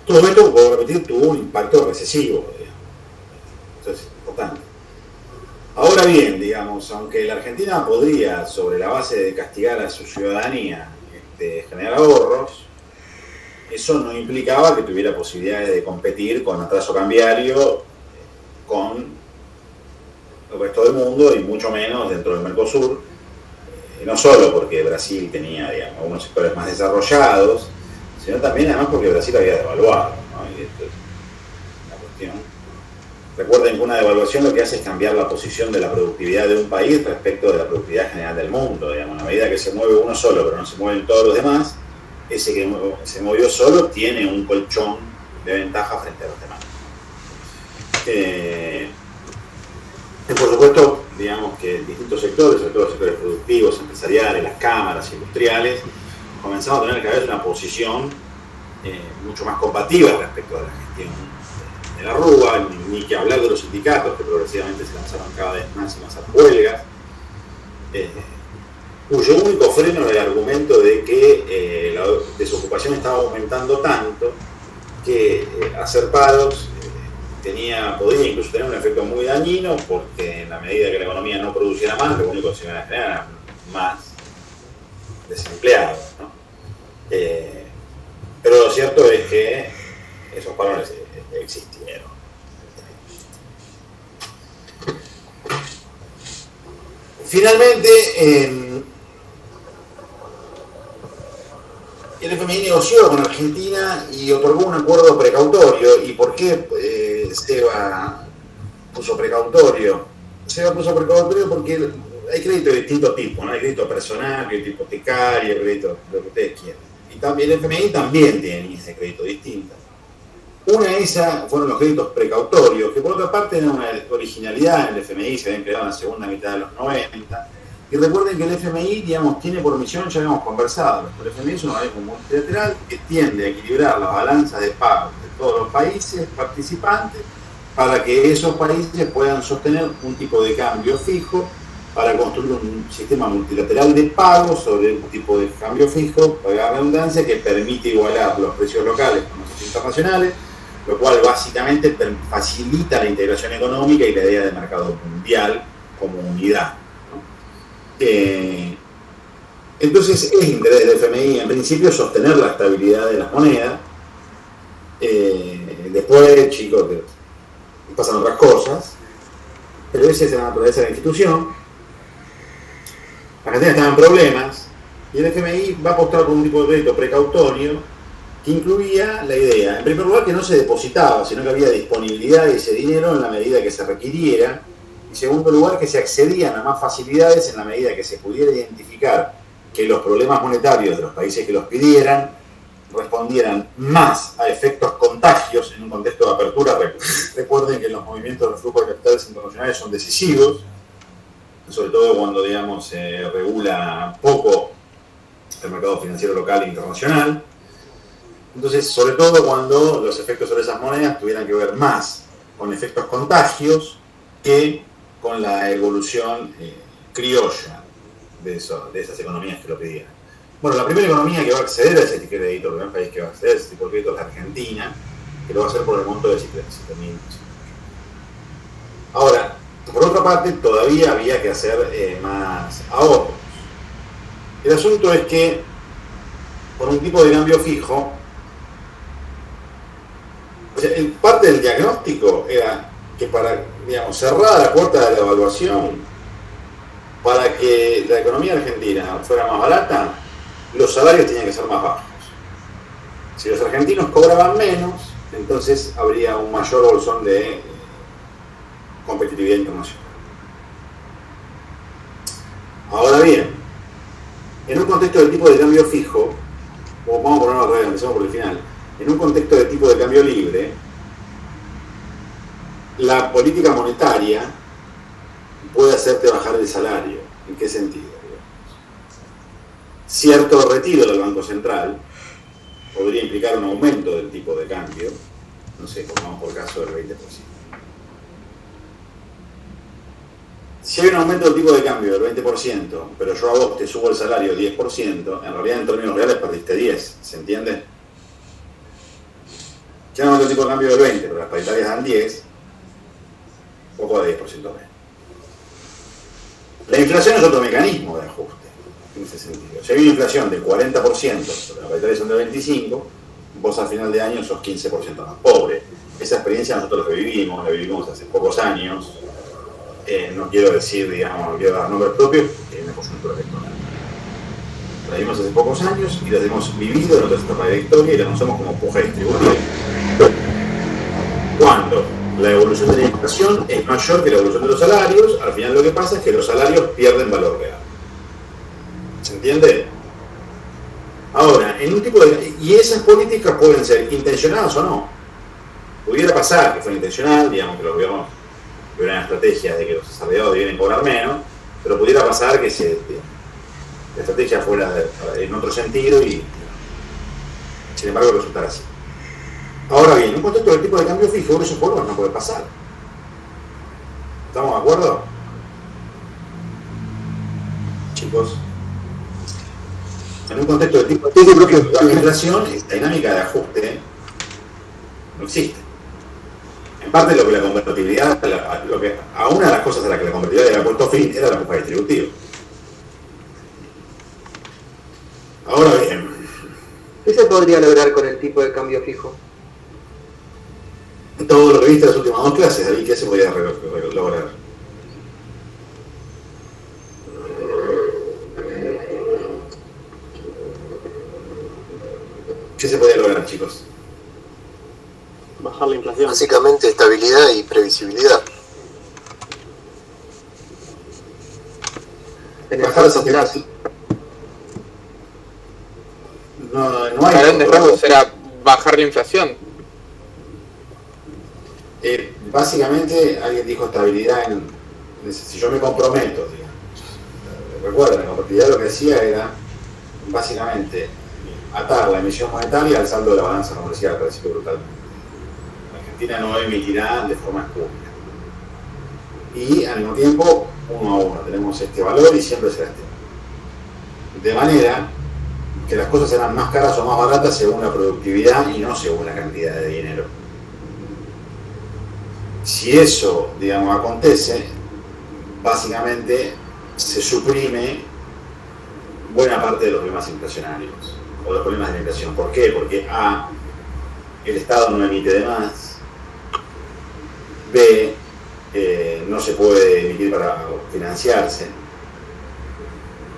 Todo esto, puedo repetir, tuvo un impacto recesivo. Entonces, es importante. Ahora bien, digamos, aunque la Argentina podría, sobre la base de castigar a su ciudadanía, generar ahorros, eso no implicaba que tuviera posibilidades de competir con atraso cambiario con el resto del mundo, y mucho menos dentro del Mercosur, no solo porque Brasil tenía, digamos, unos sectores más desarrollados, sino también además porque Brasil había devaluado, ¿no? Y esto es una cuestión. Recuerden que una devaluación lo que hace es cambiar la posición de la productividad de un país respecto de la productividad general del mundo, digamos. A medida que se mueve uno solo, pero no se mueven todos los demás, ese que se movió solo tiene un colchón de ventaja frente a los demás. Por supuesto, digamos que distintos sectores, sobre todo los sectores productivos, empresariales, las cámaras industriales, comenzamos a tener cada vez una posición mucho más combativa respecto a la gestión de la Rúa, ni que hablar de los sindicatos que progresivamente se lanzaron cada vez más y más a huelgas, cuyo único freno era el argumento de que la desocupación estaba aumentando tanto que hacer paros podría incluso tener un efecto muy dañino, porque en la medida que la economía no produciera más, lo único que se iban a generar eran más desempleados, ¿no? Pero lo cierto es que esos paros existieron. Finalmente, el FMI negoció con Argentina y otorgó un acuerdo precautorio. ¿Y por qué Seba puso precautorio? Seba puso precautorio porque hay crédito de distinto tipo, ¿no? Hay crédito personal, crédito hipotecario, crédito lo que ustedes quieran. y también el FMI también tiene líneas de crédito distintas. Una de esas fueron los créditos precautorios, que por otra parte eran una originalidad en el FMI, se habían creado en la segunda mitad de los 90. Y recuerden que el FMI, digamos, tiene por misión, ya habíamos conversado, el FMI es un organismo multilateral que tiende a equilibrar las balanzas de pagos de todos los países participantes para que esos países puedan sostener un tipo de cambio fijo para construir un sistema multilateral de pagos sobre un tipo de cambio fijo, para la redundancia, que permite igualar los precios locales con los precios internacionales, lo cual básicamente facilita la integración económica y la idea de mercado mundial como unidad, ¿no? Entonces es interés del FMI en principio sostener la estabilidad de las monedas. Después, chicos, pasan otras cosas, pero esa es la naturaleza de la institución. La Argentina estaba en problemas y el FMI va a apostar por un tipo de crédito precautorio que incluía la idea, en primer lugar, que no se depositaba, sino que había disponibilidad de ese dinero en la medida que se requiriera, y en segundo lugar, que se accedían a más facilidades en la medida que se pudiera identificar que los problemas monetarios de los países que los pidieran respondieran más a efectos contagios en un contexto de apertura. Recuerden que los movimientos de flujo de capitales internacionales son decisivos, sobre todo cuando, digamos, se regula poco el mercado financiero local e internacional. Entonces, sobre todo cuando los efectos sobre esas monedas tuvieran que ver más con efectos contagios que con la evolución criolla de esas economías que lo pidieran. Bueno, la primera economía que va a acceder a ese tipo de crédito, el primer país que va a acceder a ese tipo de crédito es la Argentina, que lo va a hacer por el monto de 7.000. Ahora, por otra parte, todavía había que hacer más ahorros. El asunto es que, por un tipo de cambio fijo, o sea, parte del diagnóstico era que para, digamos, cerrar la puerta de la devaluación, para que la economía argentina fuera más barata, los salarios tenían que ser más bajos. Si los argentinos cobraban menos, entonces habría un mayor bolsón de competitividad internacional. Ahora bien, en un contexto de tipo de cambio fijo, o vamos a ponerlo al revés, empezamos por el final, en un contexto de tipo de cambio libre, la política monetaria puede hacerte bajar el salario. ¿En qué sentido? Cierto retiro del Banco Central podría implicar un aumento del tipo de cambio, no sé, pongamos por caso del 20%. Si hay un aumento del tipo de cambio del 20%, pero yo a vos te subo el salario 10%, en realidad en términos reales perdiste 10, ¿se entiende? Si hay un aumento del tipo de cambio del 20, pero las paritarias dan 10, poco de 10% menos. La inflación es otro mecanismo de ajuste, en ese sentido. Si hay una inflación del 40%, pero las paritarias son de 25%, vos al final de año sos 15% más pobre. Esa experiencia nosotros la vivimos hace pocos años. No quiero decir, digamos, no quiero dar nombres propios, porque hay una coyuntura electoral. La vivimos hace pocos años y la hemos vivido en otras etapas de la historia y la conocemos como puja distributiva. Cuando la evolución de la inflación es mayor que la evolución de los salarios, al final lo que pasa es que los salarios pierden valor real. ¿Se entiende? Ahora, en un tipo de... Y esas políticas pueden ser intencionadas o no. Pudiera pasar que fuera intencional, digamos que los gobiernos tuvieran estrategias de que los asalariados debieran cobrar menos, pero pudiera pasar que la estrategia fuera en otro sentido y, sin embargo, resultara así. Ahora bien, en un contexto del tipo de cambio fijo, esos formas no puede pasar. ¿Estamos de acuerdo? Chicos. En un contexto de tipo de cambio fijo, la inflación, esta dinámica de ajuste, no existe. En parte lo que la convertibilidad, a una de las cosas a las que la convertibilidad había puesto fin era la puja distributiva. Ahora bien, ¿qué se podría lograr con el tipo de cambio fijo? todo lo que viste en las últimas dos clases, David, ¿qué se podía lograr? ¿Qué se podía lograr, chicos? Bajar la inflación. Básicamente estabilidad y previsibilidad. En el Bajar corto esa plazo. No no hay a grandes rasgos era bajar la inflación. Básicamente alguien dijo estabilidad si yo me comprometo, digamos. Recuerda, la competitividad lo que hacía era básicamente atar la emisión monetaria al saldo de la balanza comercial, para decirlo brutalmente. Argentina no emitirá de forma espúrea. Y al mismo tiempo, uno a uno, tenemos este valor y siempre será este. De manera que las cosas serán más caras o más baratas según la productividad y no según la cantidad de dinero. Si eso, digamos, acontece, básicamente se suprime buena parte de los problemas inflacionarios o los problemas de la inflación. ¿Por qué? Porque A, el Estado no emite de más, B, no se puede emitir para financiarse,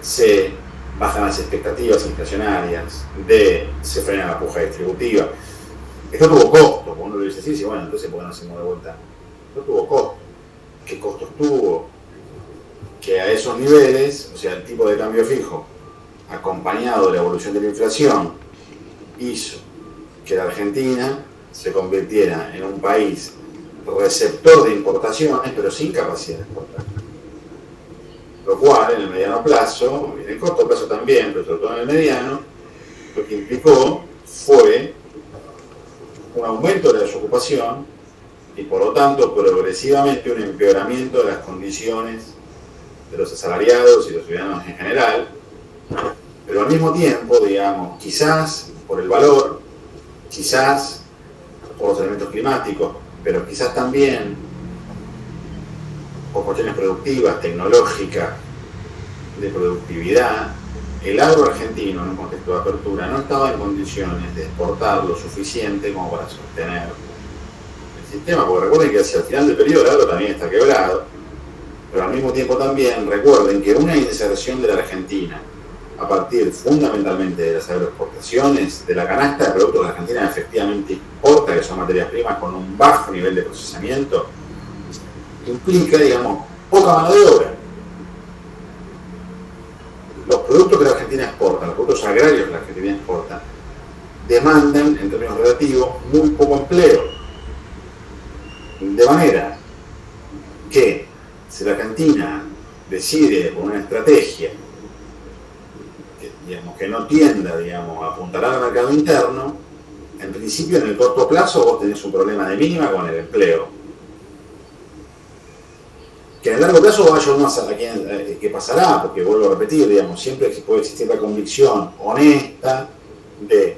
C, bajan las expectativas inflacionarias, D, se frena la puja distributiva. Esto tuvo costo, como uno lo dice así, bueno, entonces ¿por qué no hacemos de vuelta? Esto tuvo costo. ¿Qué costos tuvo? Que a esos niveles, o sea, el tipo de cambio fijo, acompañado de la evolución de la inflación, hizo que la Argentina se convirtiera en un país receptor de importaciones, pero sin capacidad de exportar. Lo cual, en el mediano plazo, y en el corto plazo también, pero sobre todo en el mediano, lo que implicó fue un aumento de la desocupación y, por lo tanto, progresivamente un empeoramiento de las condiciones de los asalariados y los ciudadanos en general, pero al mismo tiempo, digamos, quizás por el valor, quizás por los elementos climáticos, pero quizás también por cuestiones productivas, tecnológicas, de productividad, el agro argentino en un contexto de apertura no estaba en condiciones de exportar lo suficiente como para sostener el sistema, porque recuerden que hacia el final del periodo el agro también está quebrado, pero al mismo tiempo también recuerden que una inserción de la Argentina a partir fundamentalmente de las agroexportaciones, de la canasta de productos que la Argentina efectivamente exporta, que son materias primas con un bajo nivel de procesamiento, implica, digamos, poca mano de obra. Los productos que la Argentina exporta, los productos agrarios que la Argentina exporta, demandan, en términos relativos, muy poco empleo. De manera que, si la Argentina decide por una estrategia que no tienda, digamos, a apuntalar al mercado interno, en principio, en el corto plazo, vos tenés un problema de mínima con el empleo. Que en el largo plazo vaya uno a saber qué pasará, porque vuelvo a repetir, digamos, siempre puede existir la convicción honesta de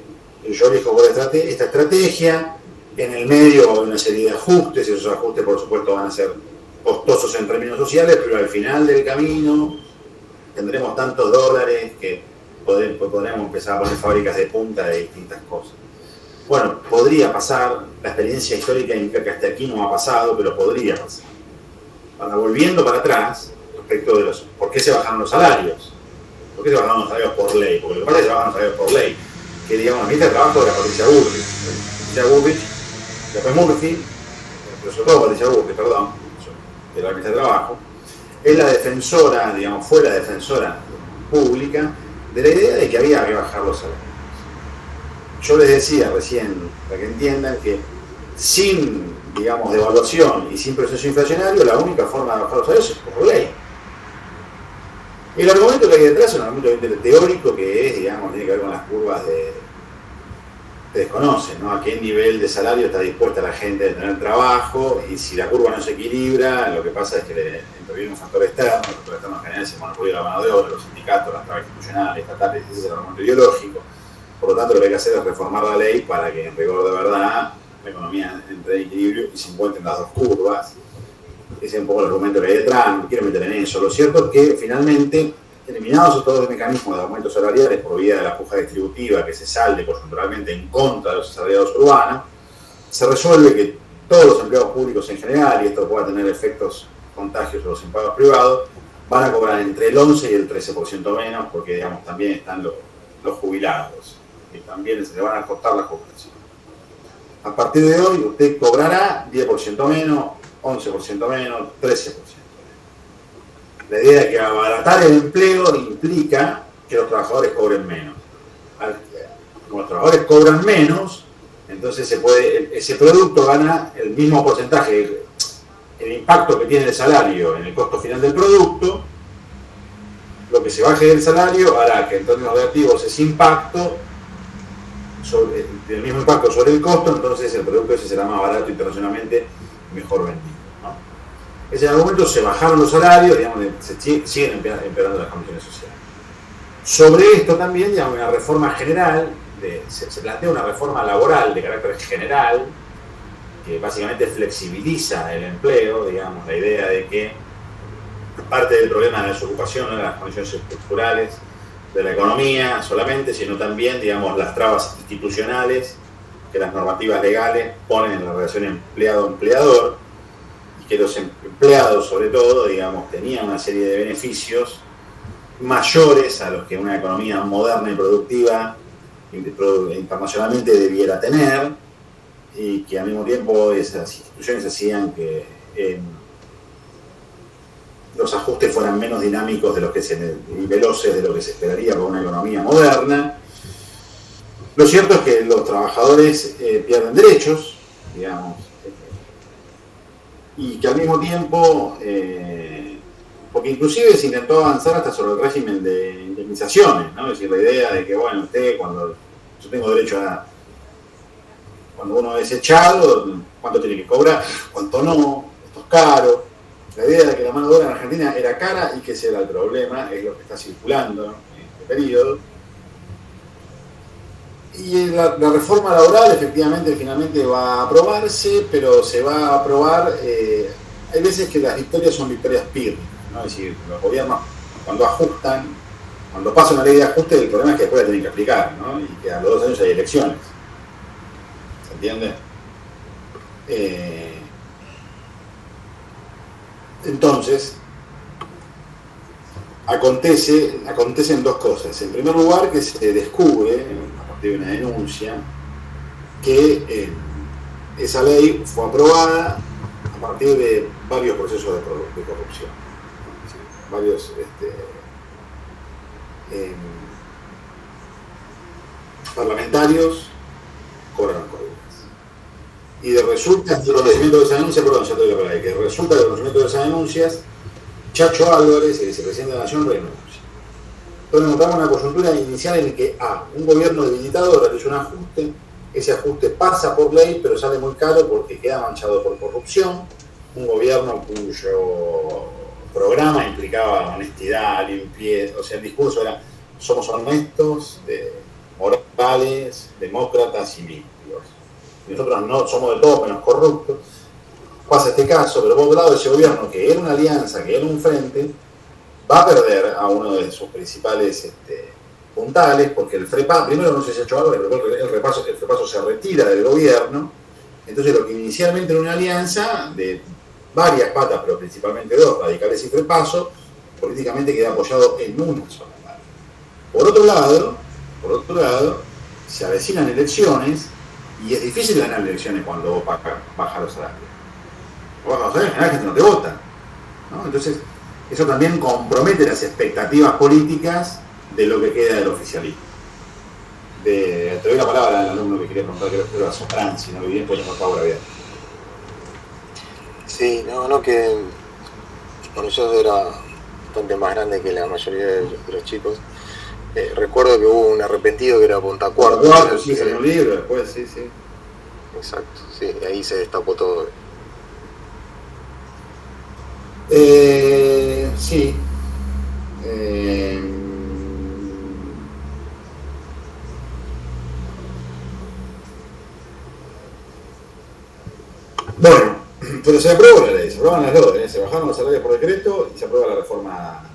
yo elijo por esta estrategia, en el medio va a haber una serie de ajustes, y esos ajustes por supuesto van a ser costosos en términos sociales, pero al final del camino tendremos tantos dólares que podremos empezar a poner fábricas de punta de distintas cosas. Bueno, podría pasar, la experiencia histórica indica que hasta aquí no ha pasado, pero podría pasar. Ahora, volviendo para atrás, respecto de ¿por qué se bajaron los salarios? ¿Por qué se bajaron los salarios por ley? Porque lo que pasa es que se bajaron los salarios por ley. Que, digamos, la ministra de Trabajo era Patricia Bullrich, después Murphy, pero sobre todo Patricia Bullrich, perdón, de la ministra de Trabajo, es la defensora, digamos, fue la defensora pública de la idea de que había que bajar los salarios. Yo les decía recién, para que entiendan, que sin, digamos, devaluación y sin proceso inflacionario, la única forma de bajar los salarios es por ley. El argumento que hay detrás es un argumento teórico que es, digamos, tiene que ver con las curvas que desconocen, ¿no? A qué nivel de salario está dispuesta la gente de tener trabajo, y si la curva no se equilibra, lo que pasa es que interviene un factor externo. El factor externo en general es el monopolio de la mano de obra, los sindicatos, las trabas institucionales, estatales, ese es el argumento ideológico. Por lo tanto, lo que hay que hacer es reformar la ley para que, en rigor de verdad, la economía entre en equilibrio y se encuentren las dos curvas. Ese es un poco el argumento que hay detrás, no quiero meter en eso. Lo cierto es que, finalmente, eliminados todos los mecanismos de aumentos salariales por vía de la puja distributiva que se salde coyunturalmente en contra de los asalariados urbanos, se resuelve que todos los empleados públicos en general, y esto puede tener efectos contagios a los empleados privados, van a cobrar entre el 11 y el 13% menos, porque, digamos, también están los jubilados, y también se le van a cortar las jubilaciones. A partir de hoy, usted cobrará 10% menos, 11% menos, 13%. La idea es que abaratar el empleo implica que los trabajadores cobren menos. como los trabajadores cobran menos, entonces ese producto gana el mismo porcentaje, el impacto que tiene el salario en el costo final del producto. Lo que se baje del salario hará que en términos relativos ese impacto, el mismo impacto sobre el costo, entonces el producto ese será más barato internacionalmente, mejor vendido, ¿no? Ese argumento, se bajaron los salarios, digamos, siguen empeorando las condiciones sociales. Sobre esto también, digamos, una reforma general, se plantea una reforma laboral de carácter general, que básicamente flexibiliza el empleo, digamos, la idea de que parte del problema de la desocupación no eran las condiciones estructurales de la economía solamente, sino también, digamos, las trabas institucionales que las normativas legales ponen en la relación empleado-empleador, y que los empleados, sobre todo, digamos, tenían una serie de beneficios mayores a los que una economía moderna y productiva internacionalmente debiera tener, y que al mismo tiempo esas instituciones hacían que los ajustes fueran menos dinámicos de lo que y veloces de lo que se esperaría por una economía moderna. Lo cierto es que los trabajadores pierden derechos, digamos, y que al mismo tiempo, porque inclusive se intentó avanzar hasta sobre el régimen de indemnizaciones, ¿no? Es decir, la idea de que, bueno, usted, cuando yo tengo derecho a, cuando uno es echado, cuánto tiene que cobrar, cuánto no, esto es caro. La idea de que la mano de obra en Argentina era cara y que ese era el problema, es lo que está circulando en este periodo. Y la reforma laboral efectivamente finalmente va a aprobarse, pero se va a aprobar, hay veces que las victorias son victorias pírricas, ¿no? Es decir, los gobiernos cuando ajustan, cuando pasa una ley de ajuste, el problema es que después la tienen que aplicar, ¿no? Y que a los 2 años hay elecciones. ¿Se entiende? Entonces, acontecen 2 cosas. En primer lugar, que se descubre, a partir de una denuncia, que esa ley fue aprobada a partir de varios procesos de corrupción. Varios parlamentarios cobraron coimas. Y resulta del conocimiento de esas denuncias, que resulta del conocimiento de esas denuncias, Chacho Álvarez, el vicepresidente de la Nación, renuncia. Entonces notamos una coyuntura inicial en que un gobierno debilitado realiza un ajuste, ese ajuste pasa por ley, pero sale muy caro porque queda manchado por corrupción, un gobierno cuyo programa implicaba honestidad, limpieza, o sea, el discurso era somos honestos, morales, demócratas y limpios. Nosotros no somos de todo menos corruptos. Pasa este caso, pero por otro lado, ese gobierno, que era una alianza, que era un frente, va a perder a uno de sus principales puntales, porque el FREPASO, primero no sé si ha hecho algo, el FREPASO se retira del gobierno. Entonces lo que inicialmente era una alianza de varias patas, pero principalmente 2, radicales y FREPASO, políticamente queda apoyado en una sola parte. Por otro lado, se avecinan elecciones, y es difícil ganar elecciones cuando vos bajas los salarios. Vos bajas los salarios, en general la gente no te vota, ¿no? Entonces, eso también compromete las expectativas políticas de lo que queda del oficialismo. Te doy la palabra al alumno que quería preguntar, que era Sofran, si no bien, pues por favor, bien. Sí, que bueno, yo era bastante más grande que la mayoría de los chicos. Recuerdo que hubo un arrepentido que era Punta Cuarto. Sí, salió un libro después, sí. Exacto, sí, ahí se destapó todo. Sí. Bueno, pero se aprobó la ley, se aprobaron las 2, se bajaron los salarios por decreto y se aprueba la reforma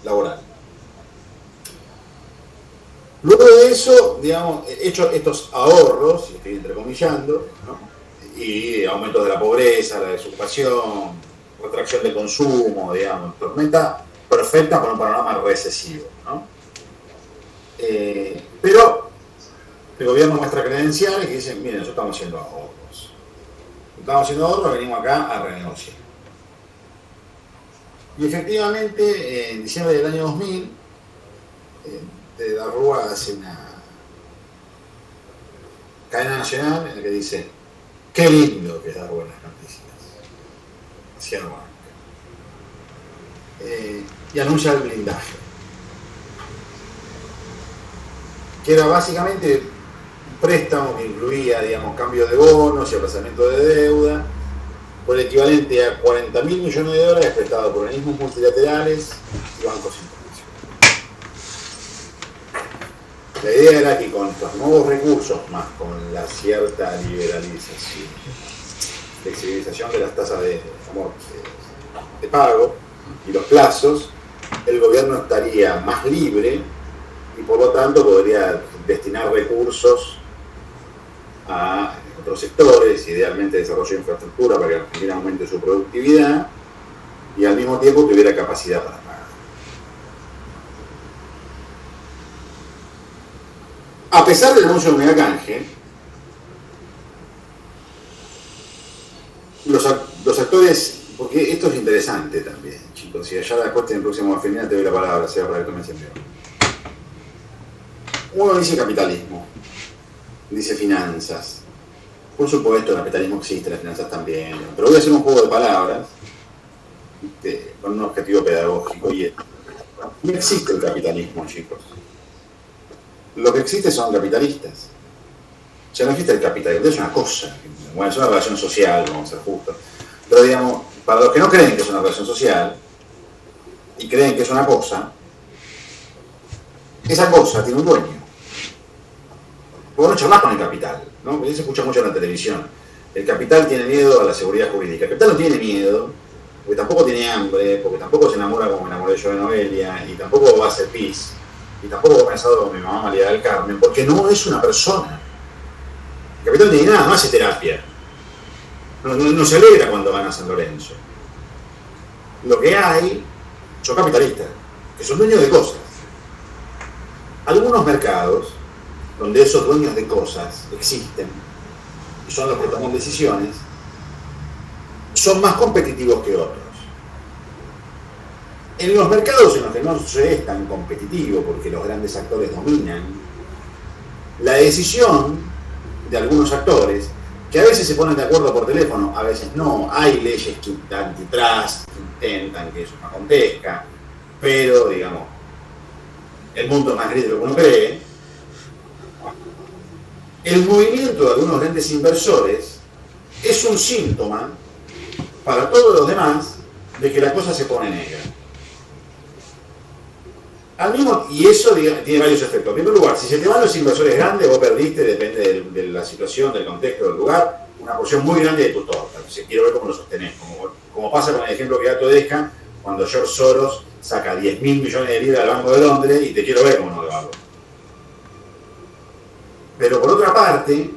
laboral. Luego de eso, digamos, hecho estos ahorros, y estoy entrecomillando, ¿no? Y aumento de la pobreza, la desocupación, retracción de consumo, digamos, tormenta perfecta para un panorama recesivo, ¿no? Pero el gobierno muestra credenciales que dicen, miren, nosotros estamos haciendo ahorros, venimos acá a renegociar. Y efectivamente, en diciembre del año 2000, de la Rúa hace cadena nacional en la que dice: qué lindo que es dar buenas noticias. Hacia Banca. Y anuncia el blindaje. Que era básicamente un préstamo que incluía, digamos, cambio de bonos y aplazamiento de deuda, por el equivalente a 40.000 millones de dólares prestados por organismos multilaterales y bancos internacionales. La idea era que con estos nuevos recursos, más con la cierta liberalización, flexibilización de las tasas de pago y los plazos, el gobierno estaría más libre y por lo tanto podría destinar recursos a otros sectores, idealmente desarrollo de infraestructura para que la Argentina aumente su productividad y al mismo tiempo tuviera capacidad para pagar. A pesar del anuncio de megacanje, los actores, porque esto es interesante también, chicos, y allá después en el próximo afirmina te doy la palabra, sea para que me encendió. Uno dice capitalismo, dice finanzas. Por supuesto, el capitalismo existe, las finanzas también, pero voy a hacer un juego de palabras con un objetivo pedagógico y no existe el capitalismo, chicos. Lo que existe son capitalistas. O sea, no existe el capitalismo, es una cosa. Bueno, es una relación social, vamos a ser justos. Pero digamos, para los que no creen que es una relación social y creen que es una cosa, esa cosa tiene un dueño. Vos no charlás con el capital, ¿no? Porque se escucha mucho en la televisión. El capital tiene miedo a la seguridad jurídica. El capital no tiene miedo, porque tampoco tiene hambre, porque tampoco se enamora como me enamoré yo de Noelia, y tampoco va a hacer pis, y tampoco va casado con mi mamá María del Carmen, porque no es una persona. El capital no tiene nada, no hace terapia. No se alegra cuando van a San Lorenzo. Lo que hay son capitalistas, que son dueños de cosas. Algunos mercados, donde esos dueños de cosas existen, y son los que toman decisiones, son más competitivos que otros. En los mercados en los que no se es tan competitivo, porque los grandes actores dominan, la decisión de algunos actores, que a veces se ponen de acuerdo por teléfono, a veces no, hay leyes antitrust que intentan que eso no acontezca, pero, digamos, el mundo es más gris de lo que uno cree. El movimiento de algunos grandes inversores es un síntoma para todos los demás de que la cosa se pone negra. Y eso tiene varios efectos. En primer lugar, si se te van los inversores grandes, vos perdiste, depende de la situación, del contexto, del lugar, una porción muy grande de tu torta. Entonces, quiero ver cómo lo sostenés. Como pasa con el ejemplo que Gato deja, cuando George Soros saca 10.000 millones de libras del Banco de Londres y te quiero ver cómo no lo hago. Pero por otra parte,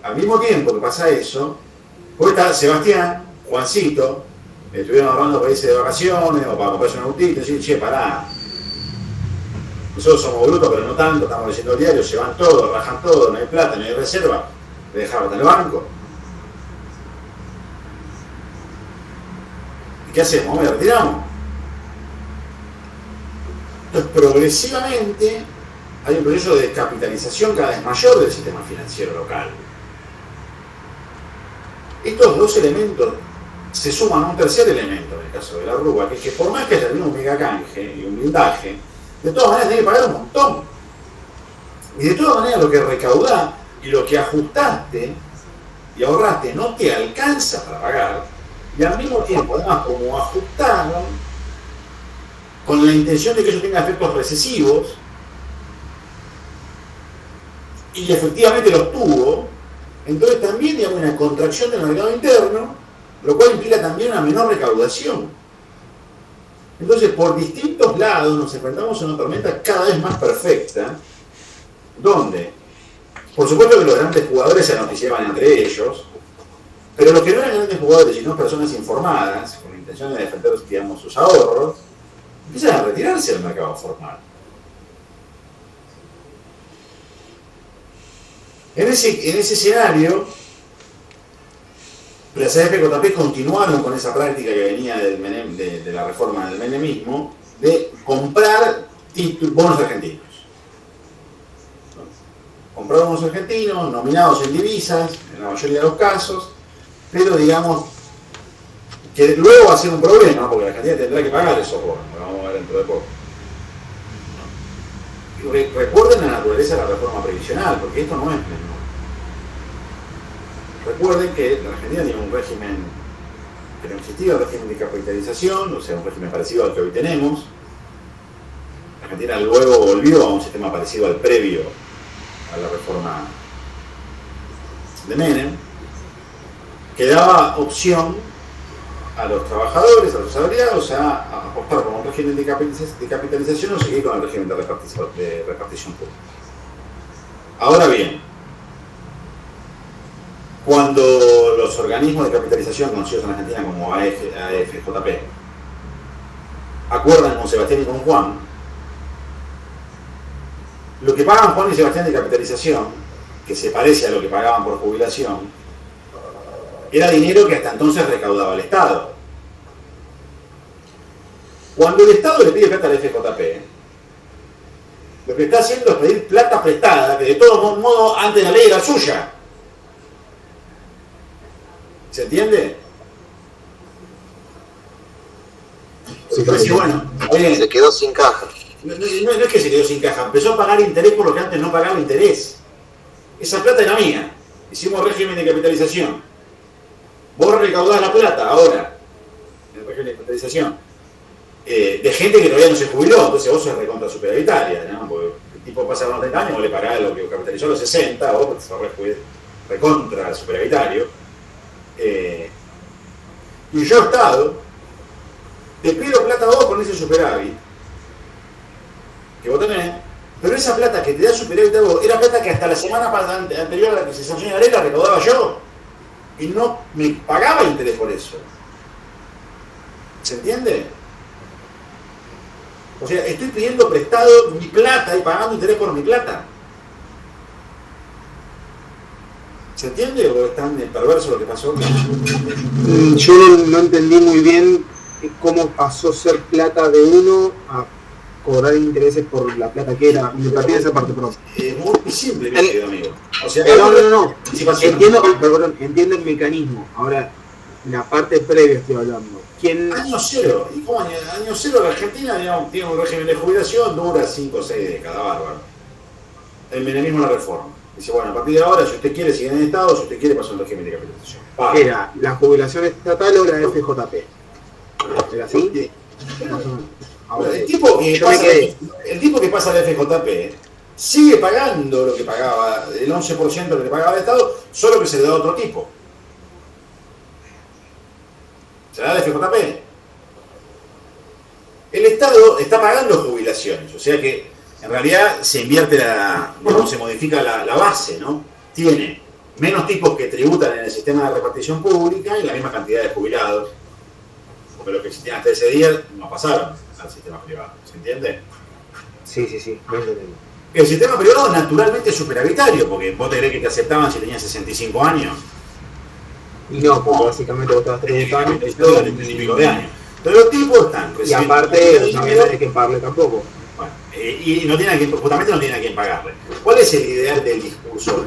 al mismo tiempo que pasa eso, pues está Sebastián, Juancito, estuvieron ahorrando para irse de vacaciones o para comprarse un autito y decir, che, pará. Nosotros somos brutos, pero no tanto, estamos leyendo el diario, se van todos, rajan todo, no hay plata, no hay reserva, le dejaron en el banco. ¿Y qué hacemos? ¿Me retiramos? Entonces, progresivamente, hay un proceso de descapitalización cada vez mayor del sistema financiero local. Estos dos elementos se suman a un tercer elemento en el caso de la Rúa, que es que por más que haya un megacanje y un blindaje, de todas maneras tenés que pagar un montón. Y de todas maneras lo que recaudás y lo que ajustaste y ahorraste no te alcanza para pagar. Y al mismo tiempo, además, como ajustaron con la intención de que eso tenga efectos recesivos, y efectivamente los tuvo, entonces también hay una contracción del mercado interno, lo cual implica también una menor recaudación. Entonces, por distintos lados nos enfrentamos a una tormenta cada vez más perfecta, donde, por supuesto que los grandes jugadores se noticiaban entre ellos, pero los que no eran grandes jugadores, sino personas informadas, con la intención de defender, digamos, sus ahorros, empiezan a retirarse del mercado formal. En ese escenario, las AFP Cotapé continuaron con esa práctica que venía de la reforma del menemismo de comprar bonos argentinos. comprados unos argentinos, nominados en divisas, en la mayoría de los casos, pero digamos que luego va a ser un problema, porque la Argentina tendrá que pagar esos bonos, lo vamos a ver dentro de poco. Y recuerden la naturaleza de la reforma previsional, porque esto no es menor. Recuerden que la Argentina tiene un régimen que no existía, el régimen de capitalización, o sea, un régimen parecido al que hoy tenemos. La Argentina luego volvió a un sistema parecido al previo a la reforma de Menem, que daba opción a los trabajadores, a los asalariados, a apostar por un régimen de capitalización o seguir con el régimen de repartición pública. Ahora bien, cuando los organismos de capitalización conocidos en Argentina como AFJP acuerdan con Sebastián y con Juan, lo que pagan Juan y Sebastián de capitalización, que se parece a lo que pagaban por jubilación, era dinero que hasta entonces recaudaba el Estado. Cuando el Estado le pide plata al FJP, lo que está haciendo es pedir plata prestada, que de todo modo antes la ley era suya. ¿Se entiende? Sí, Entonces, bueno, bien. Se quedó sin caja. No es que se quedó sin caja, empezó a pagar interés por lo que antes no pagaba interés. Esa plata era mía. Hicimos régimen de capitalización. Vos recaudás la plata ahora, en el régimen de capitalización, de gente que todavía no se jubiló, entonces vos sos recontra superavitaria, ¿no? Porque el tipo pasa los 30 años, vos le pagás lo que capitalizó a los 60, vos sos recontra superavitario. Y yo, Estado, te pido plata a vos con ese superávit que vos tenés, pero esa plata que te da superávit a vos era plata que hasta la semana anterior a la que se sancionó la ley la recaudaba yo y no me pagaba interés por eso. ¿Se entiende? O sea, estoy pidiendo prestado mi plata y pagando interés por mi plata. ¿Se entiende o es tan perverso lo que pasó? Yo no entendí muy bien cómo pasó ser plata de uno a cobrar intereses por la plata que era. Me perdí esa parte, perdón. Muy simple, mi querido amigo. O sea, No. Entiendo el mecanismo. Ahora, la parte previa estoy hablando. ¿Quién? Año cero. ¿Y cómo año cero? La Argentina, digamos, tiene un régimen de jubilación, dura 5 o 6 décadas, bárbaro. El menemismo la reforma. Dice, bueno, a partir de ahora, si usted quiere seguir en el Estado, si usted quiere pasar un régimen de capitalización. ¿Era la jubilación estatal o la FJP? ¿Era así? Sí. Ahora, El tipo que pasa al FJP sigue pagando lo que pagaba, el 11% de lo que pagaba el Estado, solo que se le da a otro tipo. Se le da al FJP. El Estado está pagando jubilaciones, o sea que en realidad se invierte se modifica la base, ¿no? Tiene menos tipos que tributan en el sistema de repartición pública y la misma cantidad de jubilados. Porque los que existían hasta ese día no pasaron al sistema privado, ¿se entiende? Sí. El sistema privado naturalmente es superavitario, porque vos te creés que te aceptaban si tenías 65 años. Y no, porque básicamente vos estabas tributando. De 30 y pico de años. Pero los tipos están Y aparte, no hay que pagarle tampoco. Bueno, y no tiene justamente no tiene a quién pagarle. ¿Cuál es el ideal del discurso?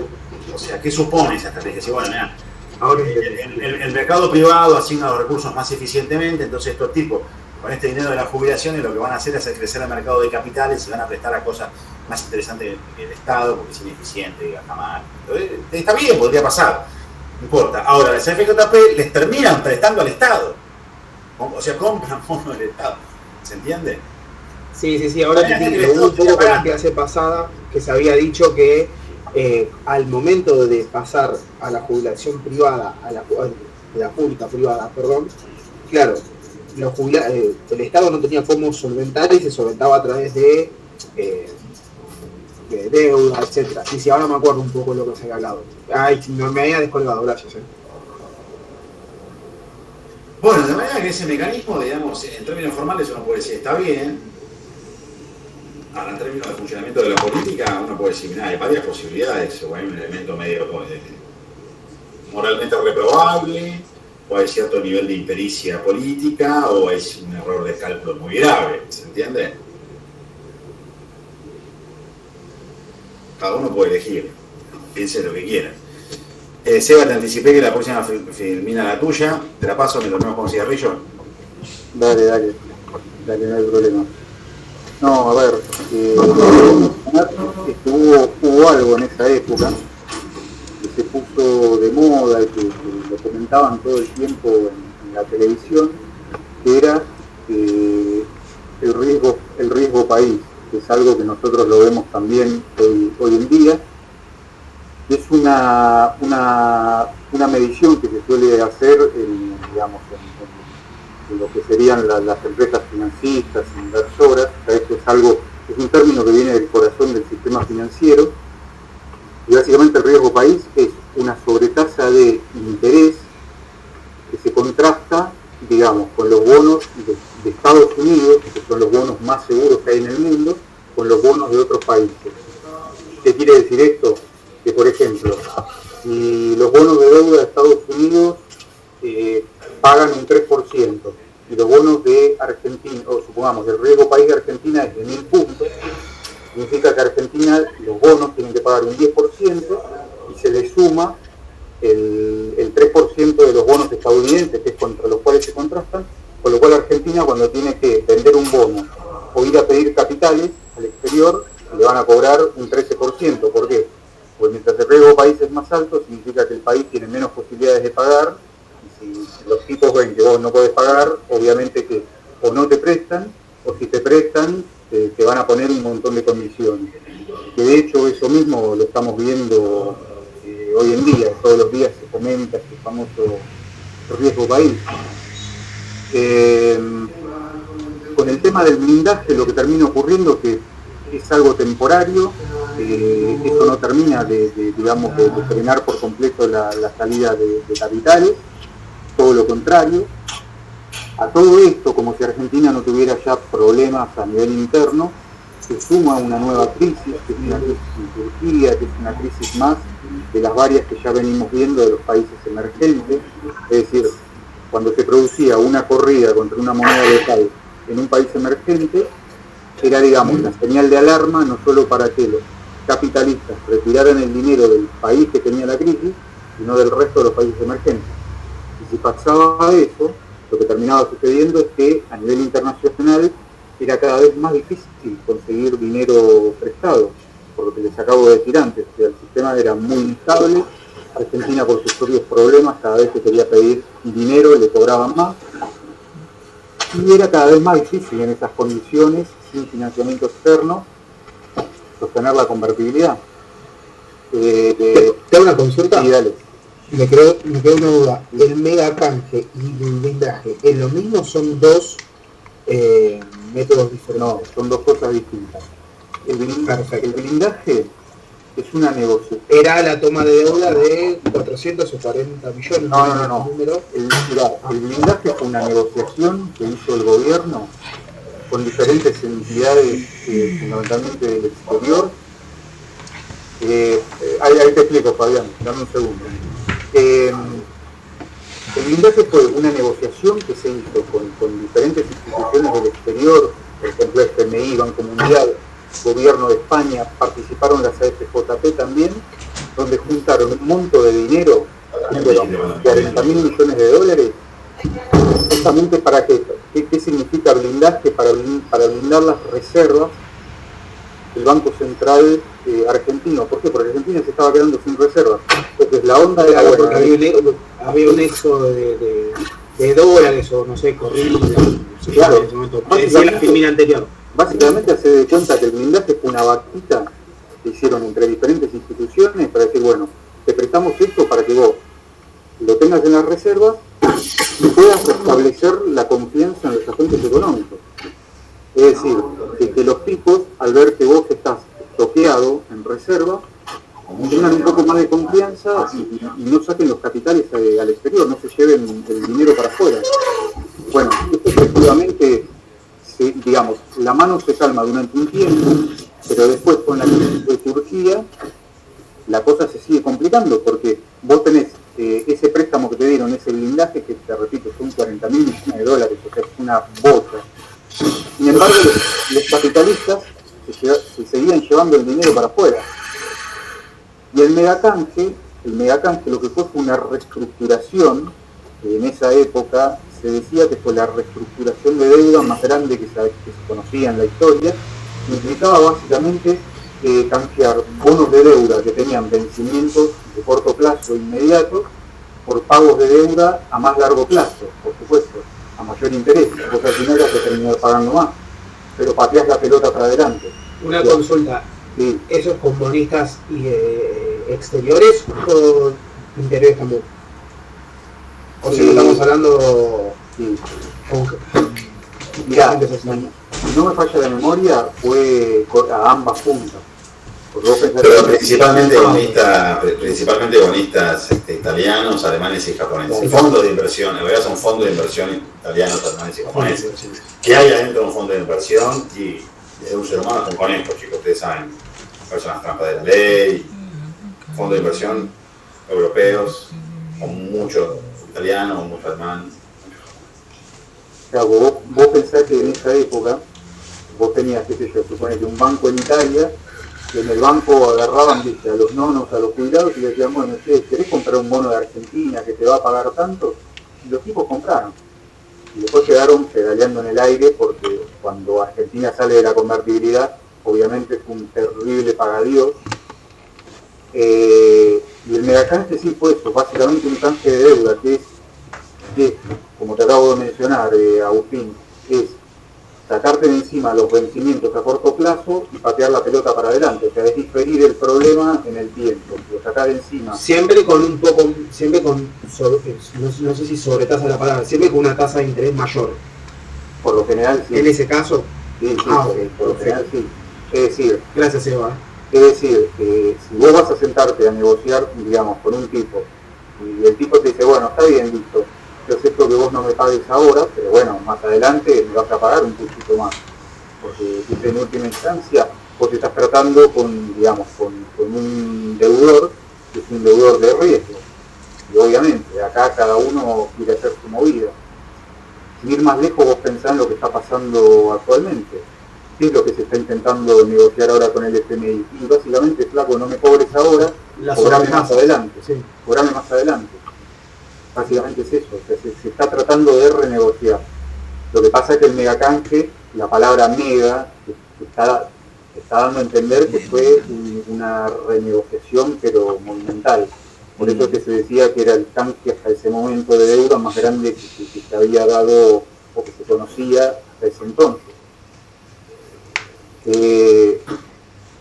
O sea, ¿qué supone esa estrategia? Si, bueno, mira, Ahora el mercado privado asigna los recursos más eficientemente, entonces estos tipos, con este dinero de las jubilaciones, lo que van a hacer es hacer crecer el mercado de capitales y van a prestar a cosas más interesantes que el Estado, porque es ineficiente y gasta mal. Entonces, está bien, podría pasar, no importa. Ahora, las FJP les terminan prestando al Estado. O sea, compran fondos del Estado. ¿Se entiende? Sí, ahora te entiendo un poco con la clase pasada que se había dicho que al momento de pasar a la jubilación privada, a la pública privada, perdón, claro, el Estado no tenía cómo solventar y se solventaba a través de deuda, etcétera. Sí, ahora me acuerdo un poco de lo que se había hablado. Ay, me había descolgado, gracias. Bueno, de manera que ese mecanismo, digamos, en términos formales uno puede decir está bien. Ahora, en términos de funcionamiento de la política, uno puede decir, mira, hay varias posibilidades, o hay un elemento medio moralmente reprobable, o hay cierto nivel de impericia política, o es un error de cálculo muy grave, ¿se entiende? Cada uno puede elegir. piensen lo que quieran. Seba, te anticipé que la próxima filmina la tuya. Te la paso, me dormimos con cigarrillo. Dale, no hay problema. No, a ver, hubo algo en esa época que se puso de moda y que lo comentaban todo el tiempo en la televisión, que era el riesgo país, que es algo que nosotros lo vemos también hoy en día. Es una medición que se suele hacer en lo que serían las empresas financistas, inversoras. O sea, esto es un término que viene del corazón del sistema financiero, y básicamente el riesgo país es una sobretasa de interés que se contrasta, digamos, con los bonos de Estados Unidos, que son los bonos más seguros que hay en el mundo, con los bonos de otros países. ¿Qué quiere decir esto? Que, por ejemplo, si los bonos de deuda de Estados Unidos pagan un 3%, y los bonos de Argentina, o supongamos el riesgo país de Argentina es de 1000 puntos, significa que Argentina los bonos tienen que pagar un 10% y se le suma el 3% de los bonos estadounidenses, que es contra los cuales se contrastan, con lo cual Argentina, cuando tiene que vender un bono o ir a pedir capitales al exterior, le van a cobrar un 13%. ¿Por qué? Pues mientras el riesgo país es más alto, significa que el país tiene menos posibilidades de pagar, y si los tipos ven que vos no podés pagar, obviamente que o no te prestan, o si te prestan, te van a poner un montón de condiciones. Que de hecho eso mismo lo estamos viendo hoy en día, todos los días se comenta este famoso riesgo país. Con el tema del blindaje lo que termina ocurriendo que es algo temporario, eso no termina de frenar por completo la salida de capitales, todo lo contrario. A todo esto, como si Argentina no tuviera ya problemas a nivel interno, se suma una nueva crisis, que es una crisis en Turquía, que es una crisis más de las varias que ya venimos viendo de los países emergentes. Es decir, cuando se producía una corrida contra una moneda local en un país emergente, era, digamos, la señal de alarma no solo para que los capitalistas retiraran el dinero del país que tenía la crisis, sino del resto de los países emergentes. Y si pasaba eso, lo que terminaba sucediendo es que a nivel internacional era cada vez más difícil conseguir dinero prestado, por lo que les acabo de decir antes, que el sistema era muy instable. Argentina, por sus propios problemas, cada vez que quería pedir dinero le cobraban más, y era cada vez más difícil en esas condiciones, sin financiamiento externo, sostener la convertibilidad. ¿Te hago una consulta? Sí, dale. Me quedó una duda. ¿El mega canje y el blindaje es lo mismo? ¿Son dos métodos diferentes? No, son dos cosas distintas. Perfecto. El blindaje es una negociación. Era la toma de deuda de 440 millones. No. El blindaje fue una negociación que hizo el gobierno con diferentes entidades, fundamentalmente del exterior. Ahí te explico, Fabián, dame un segundo. El blindaje fue una negociación que se hizo con diferentes instituciones del exterior, por ejemplo FMI, Banco Mundial, Gobierno de España, participaron las AFJP también, donde juntaron un monto de dinero, 40.000 millones de dólares, justamente para qué significa blindaje, para blindar las reservas del Banco Central argentino. ¿Por qué? Porque Argentina se estaba quedando sin reservas. Entonces la onda era porque había un éxodo de dólares o no sé, corriendo. Claro, en ese momento. Decía la filmina anterior. Básicamente se da cuenta que el blindaje fue una vaquita que hicieron entre diferentes instituciones para decir, bueno, te prestamos esto para que vos lo tengas en las reservas y puedas restablecer la confianza en los agentes económicos. Es decir, que los tipos, al ver que vos estás estoqueado en reserva, tengan un poco más de confianza y no saquen los capitales al exterior, no se lleven el dinero para afuera. Bueno, esto efectivamente, digamos, la mano se calma durante un tiempo, pero después con la crisis de Turquía, la cosa se sigue complicando, porque vos tenés ese préstamo que te dieron, ese blindaje, que te repito, son 40.000 millones de dólares, o sea, es una bota. Sin embargo, los capitalistas se seguían llevando el dinero para afuera. Y el megacanje lo que fue una reestructuración, que en esa época se decía que fue la reestructuración de deuda más grande que se conocía en la historia, que implicaba básicamente canjear bonos de deuda que tenían vencimientos de corto plazo inmediato por pagos de deuda a más largo plazo, por supuesto, a mayor interés, porque al final ya se terminó pagando más, pero pateás la pelota para adelante. Una consulta, Sí. ¿esos con bonistas exteriores o interiores común? O si Sí. estamos hablando Sí. con Mirá, gente social. si no me falla la memoria, fue a ambas puntas. Porque vos pensás Pero que- principalmente bonistas italianos, alemanes y japoneses. Fondos de inversión, en realidad son fondos de inversión italianos, alemanes y japoneses. ¿Qué hay adentro de un fondo de inversión? Y de un ser humano con conejos, chicos, ustedes saben, personas trampas de la ley, fondos de inversión europeos, con mucho italiano, con mucho alemán. Claro, vos pensás que en esa época vos tenías, qué sé yo, suponete un banco en Italia, que en el banco agarraban, viste, a los nonos, a los jubilados y les decían, bueno, ¿querés comprar un bono de Argentina que te va a pagar tanto? Y los tipos compraron. Y después quedaron pedaleando en el aire porque cuando Argentina sale de la convertibilidad, obviamente fue un terrible pagadíos. Y el megacanje sí fue eso, básicamente un canje de deuda, que es, como te acabo de mencionar, Agustín, es sacarte de encima los vencimientos a corto plazo y patear la pelota para adelante, o sea, es diferir el problema en el tiempo, lo sacás de encima. Siempre con un poco, no sé si sobretasa la palabra, siempre con una tasa de interés mayor. Por lo general, sí. En ese caso, Sí, ok, por lo general, sí. Es decir, gracias Eva. que si vos vas a sentarte a negociar, digamos, con un tipo, y el tipo te dice, bueno, está bien, listo, yo acepto que vos no me pagues ahora, pero bueno, más adelante me vas a pagar un poquito más, porque en última instancia vos estás tratando con, digamos, con un deudor, que es un deudor de riesgo, y obviamente acá cada uno quiere hacer su movida. Sin ir más lejos, vos pensás en lo que está pasando actualmente. ¿Qué es lo que se está intentando negociar ahora con el FMI? Y básicamente, flaco, no me cobres ahora, cobrame más adelante. Sí. Cobrame más adelante. Básicamente es eso, o sea, se está tratando de renegociar. Lo que pasa es que el megacanje, la palabra mega, está dando a entender que fue una renegociación, pero monumental. Por eso es que se decía que era el canje hasta ese momento de deuda más grande que se había dado o que se conocía hasta ese entonces.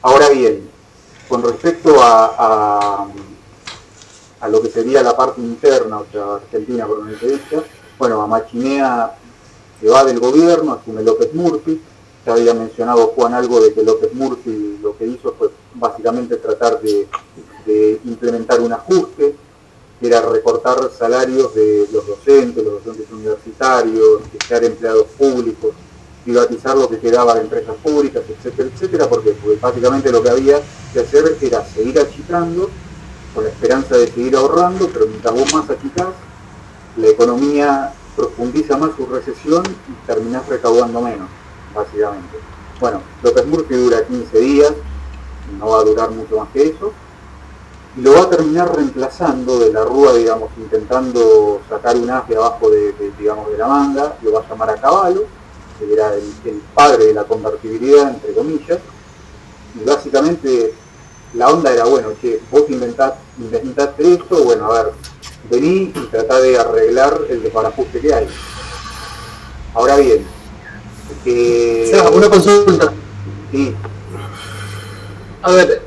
Ahora bien, con respecto a lo que sería la parte interna, o sea, Argentina por una derecha, bueno, a Machinea se va del gobierno, asume López Murphy. Ya había mencionado Juan algo de que López Murphy lo que hizo fue básicamente tratar de implementar un ajuste, que era recortar salarios de los docentes universitarios, crear empleados públicos, privatizar lo que quedaba de empresas públicas, etcétera, etcétera, porque básicamente lo que había que hacer era seguir achicando con la esperanza de seguir ahorrando, pero mientras vos más achicás, la economía profundiza más su recesión y terminás recaudando menos, básicamente. Bueno, López Murphy dura 15 días, no va a durar mucho más que eso, y lo va a terminar reemplazando de la Rúa, digamos, intentando sacar un as de abajo digamos, de la manga, lo va a llamar a Cavallo, que era el padre de la convertibilidad, entre comillas, y básicamente la onda era, bueno, che, vos inventaste esto, bueno, a ver, vení y tratá de arreglar el desbarajuste que hay. Ahora bien, una consulta. Sí. A ver,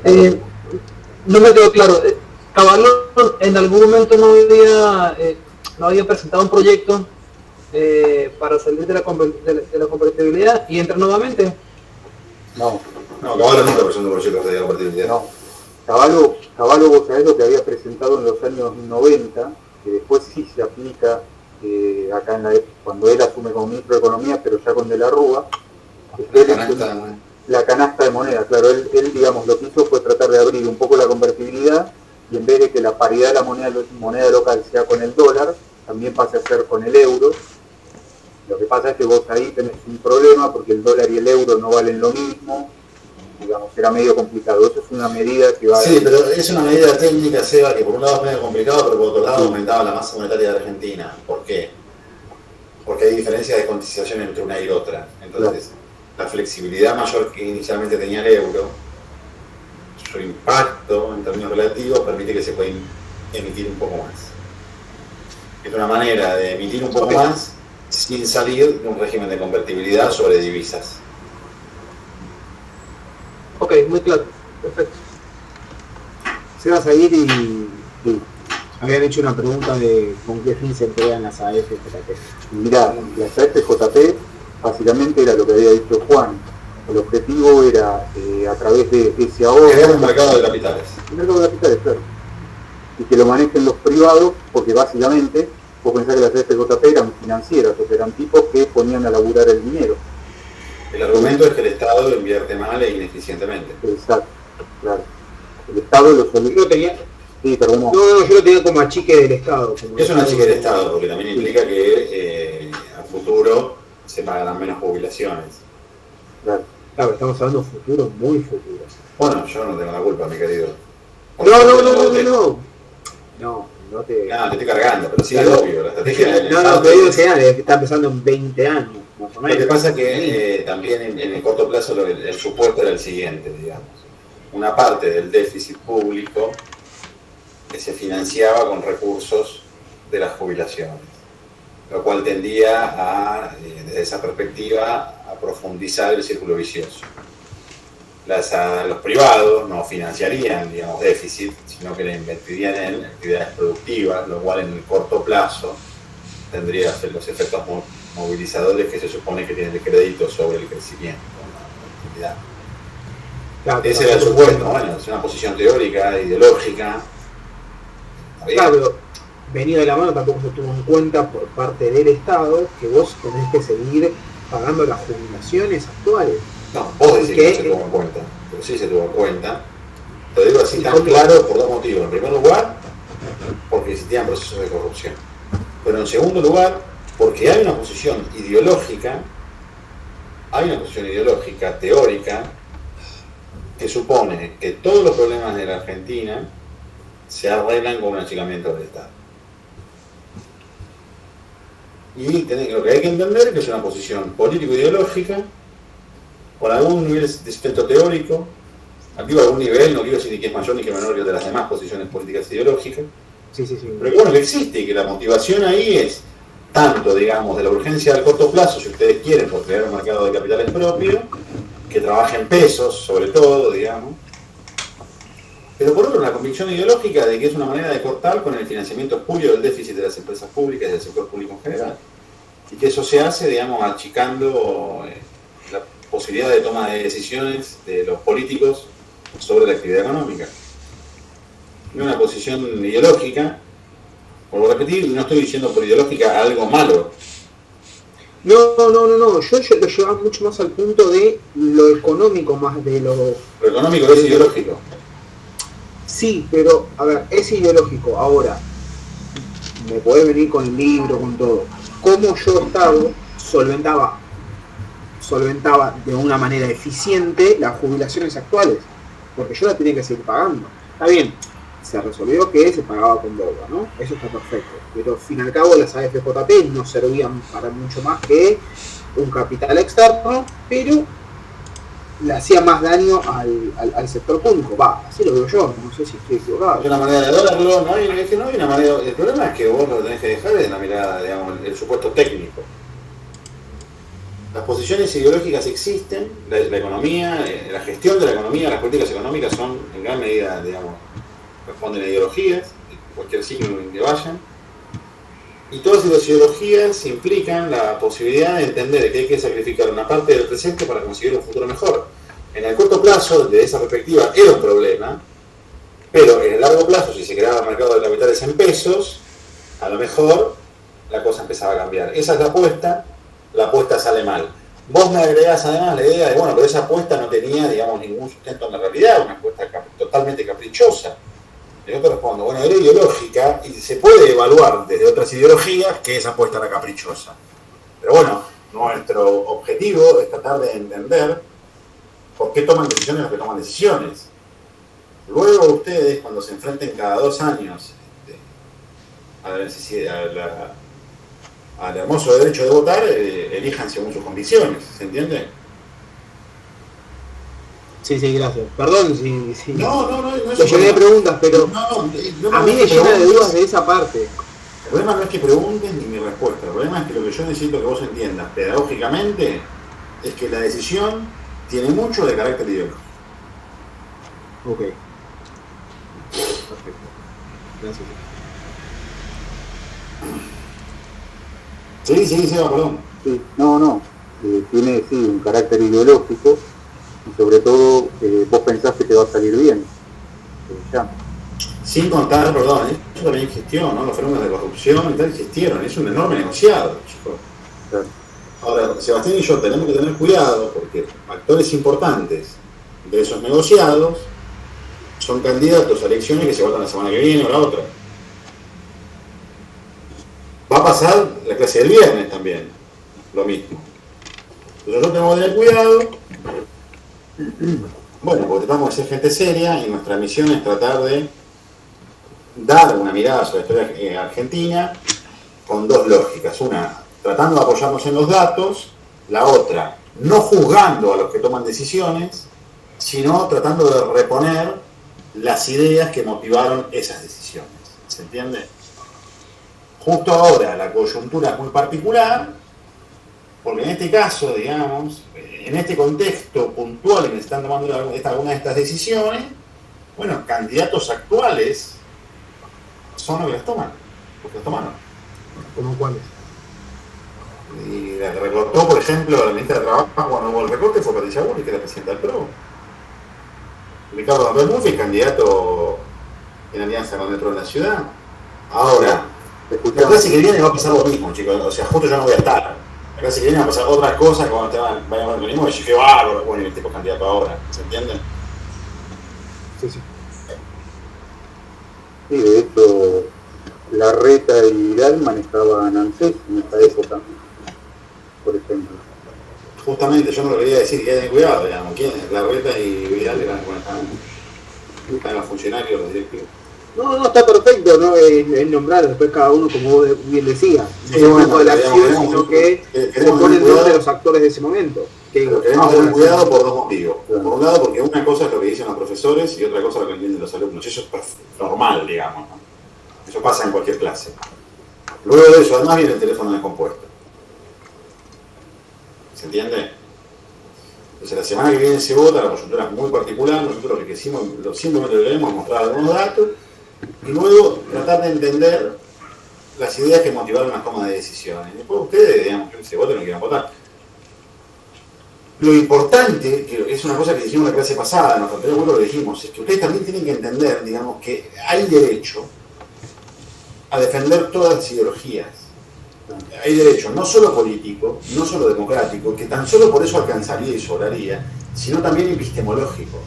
no me quedó claro. Cavallo en algún momento no había presentado un proyecto para salir de la convertibilidad y entra nuevamente. No, Cavallo nunca presentó proyectos de convertibilidad. no. Cavallo, vos sabés lo que había presentado en los años 90, que después sí se aplica acá cuando él asume como ministro de Economía, pero ya con De la Rúa, la canasta de moneda. Claro, él, digamos, lo que hizo fue tratar de abrir un poco la convertibilidad y en vez de que la paridad de la moneda local sea con el dólar, también pase a ser con el euro. Lo que pasa es que vos ahí tenés un problema porque el dólar y el euro no valen lo mismo, digamos, era medio complicado. Eso es una medida que va... Sí, pero es una medida técnica, Seba, que por un lado es medio complicado, pero por otro lado aumentaba la masa monetaria de Argentina. ¿Por qué? Porque hay diferencia de cuantización entre una y otra. Entonces, la flexibilidad mayor que inicialmente tenía el euro, su impacto en términos relativos, permite que se pueda emitir un poco más. Es una manera de emitir un poco más sin salir de un régimen de convertibilidad sobre divisas. Ok, muy claro. Perfecto. Se va a seguir y habían hecho una pregunta de con qué fin se entregan las AFJP. Mirá, la AFJP básicamente era lo que había dicho Juan. El objetivo era, a través de ese ahorro... Crear un mercado de capitales. El mercado de capitales, claro. Y que lo manejen los privados, porque básicamente, vos pensás que las AFJP eran financieras, o sea, eran tipos que ponían a laburar el dinero. El argumento es que el Estado invierte mal e ineficientemente. Exacto, claro. El Estado lo Yo solicita. lo tenía, Sí, pero como... no, yo lo tenía como achique del Estado. Como Es una chica del Estado, porque también implica que a futuro se pagarán menos jubilaciones. Claro. Claro, estamos hablando de futuro, muy futuro. Bueno, yo no tengo la culpa, mi querido. No te... No, te estoy cargando, pero sí es Claro. obvio. La estrategia del No, Estado te digo que está empezando en 20 años, más o Lo que menos. pasa es que también en el corto plazo el supuesto era el siguiente, digamos. Una parte del déficit público que se financiaba con recursos de las jubilaciones, lo cual tendía a, desde esa perspectiva, a profundizar el círculo vicioso. Los privados no financiarían, digamos, déficit, sino que le invertirían en actividades productivas, lo cual en el corto plazo tendría los efectos movilizadores que se supone que tiene el crédito sobre el crecimiento, la actividad. Claro, Ese era el supuesto, bueno, es una posición teórica, ideológica. Claro, pero venido de la mano tampoco se tuvo en cuenta por parte del Estado que vos tenés que seguir pagando las jubilaciones actuales. No, vos decís que no se tuvo en cuenta, pero sí se tuvo en cuenta. Lo digo así tan claro por dos motivos. En primer lugar, porque existían procesos de corrupción. Pero en segundo lugar, porque hay una posición ideológica teórica, que supone que todos los problemas de la Argentina se arreglan con un achicamiento del Estado. Y lo que hay que entender es que es una posición político-ideológica, con algún nivel de espectro teórico, digo algún nivel, no quiero decir ni que es mayor ni que menor que de las demás posiciones políticas ideológicas, Sí. pero que bueno, que existe y que la motivación ahí es tanto, digamos, de la urgencia del corto plazo, si ustedes quieren, por crear un mercado de capitales propio, que trabaje en pesos, sobre todo, digamos, pero por otro, la convicción ideológica de que es una manera de cortar con el financiamiento espurio del déficit de las empresas públicas y del sector público en general. Y que eso se hace, digamos, achicando la posibilidad de toma de decisiones de los políticos sobre la actividad económica. Y una posición ideológica, por repetir, no estoy diciendo por ideológica algo malo. No, yo lo llevaba mucho más al punto de lo económico más de lo... Lo económico es ideológico. Sí, pero, a ver, es ideológico. Ahora, me podés venir con el libro, con todo. Cómo yo, Estado, solventaba de una manera eficiente las jubilaciones actuales. Porque yo las tenía que seguir pagando. Está bien, se resolvió que se pagaba con deuda, ¿no? Eso está perfecto. Pero al fin y al cabo las AFJP no servían para mucho más que un capital externo, pero le hacía más daño al sector público. Así lo veo yo, no sé si estoy equivocado. Es una manera de dólarlo, no hay una manera. El problema es que vos lo tenés que dejar en la mirada, digamos, el supuesto técnico. Las posiciones ideológicas existen, la economía, la gestión de la economía, las políticas económicas son en gran medida, digamos, responden a ideologías, cualquier signo en que vayan. Y todas esas ideologías implican la posibilidad de entender que hay que sacrificar una parte del presente para conseguir un futuro mejor. En el corto plazo, desde esa perspectiva, era un problema, pero en el largo plazo, si se creaba el mercado de capitales en pesos, a lo mejor la cosa empezaba a cambiar. Esa es la apuesta sale mal. Vos me agregás además la idea de, bueno, pero esa apuesta no tenía, digamos, ningún sustento en la realidad, una apuesta totalmente caprichosa. Yo te respondo, bueno, era ideológica y se puede evaluar desde otras ideologías que esa apuesta era caprichosa. Pero bueno, nuestro objetivo es tratar de entender por qué toman decisiones los que toman decisiones. Luego ustedes, cuando se enfrenten cada 2 años a la necesidad, al hermoso derecho de votar, elijan según sus convicciones, ¿se entiende? Sí, gracias. Perdón si No es lo llené de preguntas, pero no a mí me llena de dudas de esa parte. El problema no es que preguntes ni mi respuesta, el problema es que lo que yo necesito que vos entiendas pedagógicamente es que la decisión tiene mucho de carácter ideológico. Ok. Perfecto. Gracias. Sí, perdón. Sí, no. Tiene sí un carácter ideológico y sobre todo vos pensás que te va a salir bien. Ya. Sin contar, perdón, eso también existió, ¿no? Los fenómenos de corrupción y tal existieron, es un enorme negociado, chicos. Claro. Ahora, Sebastián y yo tenemos que tener cuidado porque actores importantes de esos negociados son candidatos a elecciones que se votan la semana que viene o la otra. Va a pasar la clase del viernes también, lo mismo. Entonces nosotros tenemos que tener cuidado, bueno, porque tratamos de ser gente seria y nuestra misión es tratar de dar una mirada sobre la historia argentina con 2 lógicas. Una, tratando de apoyarnos en los datos, la otra, no juzgando a los que toman decisiones, sino tratando de reponer las ideas que motivaron esas decisiones. ¿Se entiende? Justo ahora la coyuntura es muy particular, porque en este caso, digamos, en este contexto puntual en que se están tomando algunas de estas decisiones, bueno, candidatos actuales son los que las toman, porque las tomaron. ¿Cómo cuáles? Y la que recortó, por ejemplo, la ministra de Trabajo cuando hubo el recorte fue Patricia Bullrich, que era presidenta del PRO. Ricardo Andrés Murphy, candidato en alianza con el PRO en la ciudad. Ahora, la clase que viene va a pasar lo mismo, chicos. O sea, justo yo no voy a estar. La clase que viene va a pasar otras cosas cuando te vayan a ver mismo y dije, qué bárbaro, bueno, y el tipo es candidato ahora. ¿Se entiende? Sí. Sí, de hecho, Larreta y Vidal manejaban ANSES en esa época, por ejemplo. Justamente, yo no lo quería decir, que ten cuidado, digamos. ¿Quién? Larreta y Vidal eran los funcionarios, los directivos. No, está perfecto, ¿no? Es nombrar después cada uno, como vos bien decías, Sí, no bueno, tanto de la acción, sino que se pone el nombre de los actores de ese momento. Pero queremos tener cuidado por 2 motivos. Por un lado, porque una cosa es lo que dicen los profesores y otra cosa es lo que entienden los alumnos. Y eso es normal, digamos, ¿no? Eso pasa en cualquier clase. Luego de eso, además viene el teléfono descompuesto. ¿Se entiende? Entonces la semana que viene se vota, la coyuntura es muy particular, nosotros lo que hicimos, simplemente lo queremos mostrar algunos datos y luego tratar de entender las ideas que motivaron la toma de decisiones. Y después ustedes, digamos, que se voten o quieran votar. Lo importante, que es una cosa que dijimos en la clase pasada, en los anteriores vuelos lo dijimos, es que ustedes también tienen que entender, digamos, que hay derecho a defender todas las ideologías. Hay derecho no solo político, no solo democrático, que tan solo por eso alcanzaría y sobraría, sino también epistemológico.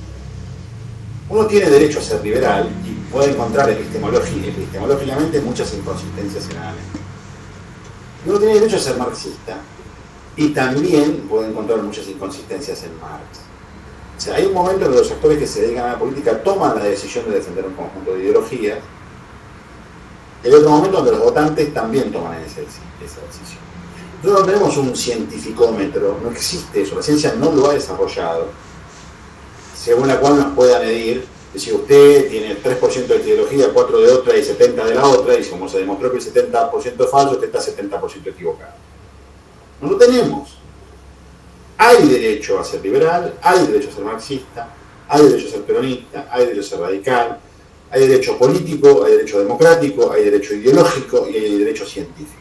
Uno tiene derecho a ser liberal y puede encontrar epistemológicamente muchas inconsistencias en la mente. Uno tiene derecho a ser marxista y también puede encontrar muchas inconsistencias en Marx. O sea, hay un momento en que los actores que se dedican a la política toman la decisión de defender un conjunto de ideologías. Hay otro momento donde los votantes también toman esa decisión. Nosotros no tenemos un cientificómetro, no existe eso, la ciencia no lo ha desarrollado, según la cual nos pueda medir, si usted tiene 3% de ideología, 4% de otra y 70% de la otra, y como se demostró que el 70% es falso, usted está 70% equivocado. No lo tenemos. Hay derecho a ser liberal, hay derecho a ser marxista, hay derecho a ser peronista, hay derecho a ser radical, hay derecho político, hay derecho democrático, hay derecho ideológico y hay derecho científico.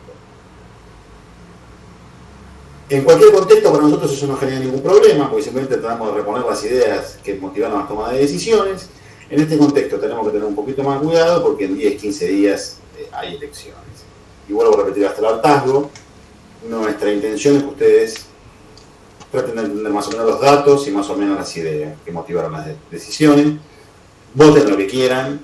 En cualquier contexto para nosotros eso no genera ningún problema, porque simplemente tratamos de reponer las ideas que motivaron la toma de decisiones. En este contexto tenemos que tener un poquito más cuidado porque en 10, 15 días hay elecciones. Y vuelvo a repetir hasta el hartazgo, nuestra intención es que ustedes traten de entender más o menos los datos y más o menos las ideas que motivaron las decisiones. Voten lo que quieran,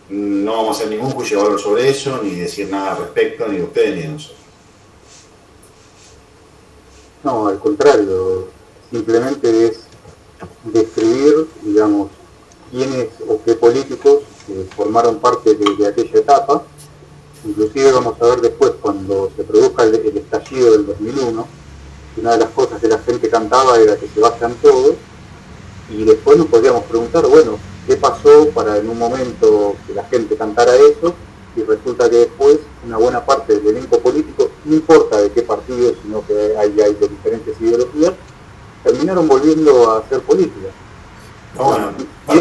no vamos a hacer ningún juicio de valor sobre eso, ni decir nada al respecto, ni de ustedes ni de nosotros. No, al contrario, simplemente es describir, digamos, quiénes o qué políticos formaron parte de aquella etapa. Inclusive vamos a ver después, cuando se produzca el estallido del 2001, una de las cosas que la gente cantaba era que se vayan todos, y después nos podríamos preguntar, bueno, ¿qué pasó para en un momento que la gente cantara eso? Y resulta que después una buena parte del elenco político, no importa de qué partido, sino que hay de diferentes ideologías, terminaron volviendo a hacer política. Bueno, y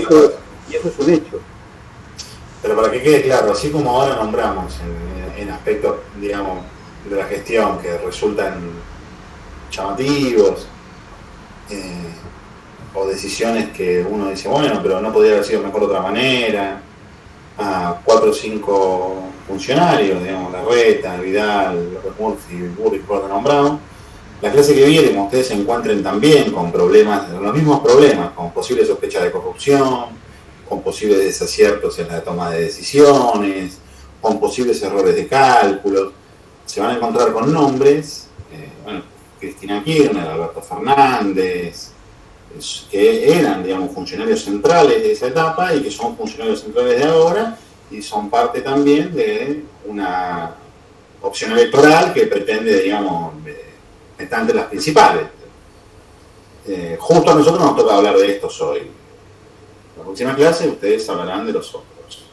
eso es un hecho. pero para que quede claro, así como ahora nombramos en aspectos, digamos, de la gestión que resultan llamativos, o decisiones que uno dice, bueno, pero no podría haber sido mejor de otra manera, a 4 o 5 funcionarios, digamos, Larreta, Vidal, López Murphy, Burri, por lo que nombramos, la clase que viene, como ustedes se encuentren también con problemas, los mismos problemas, con posibles sospechas de corrupción, con posibles desaciertos en la toma de decisiones, con posibles errores de cálculo, se van a encontrar con nombres, bueno, Cristina Kirchner, Alberto Fernández, que eran, digamos, funcionarios centrales de esa etapa y que son funcionarios centrales de ahora y son parte también de una opción electoral que pretende, digamos, estar entre las principales. Justo a nosotros nos toca hablar de estos hoy. La próxima clase ustedes hablarán de los otros.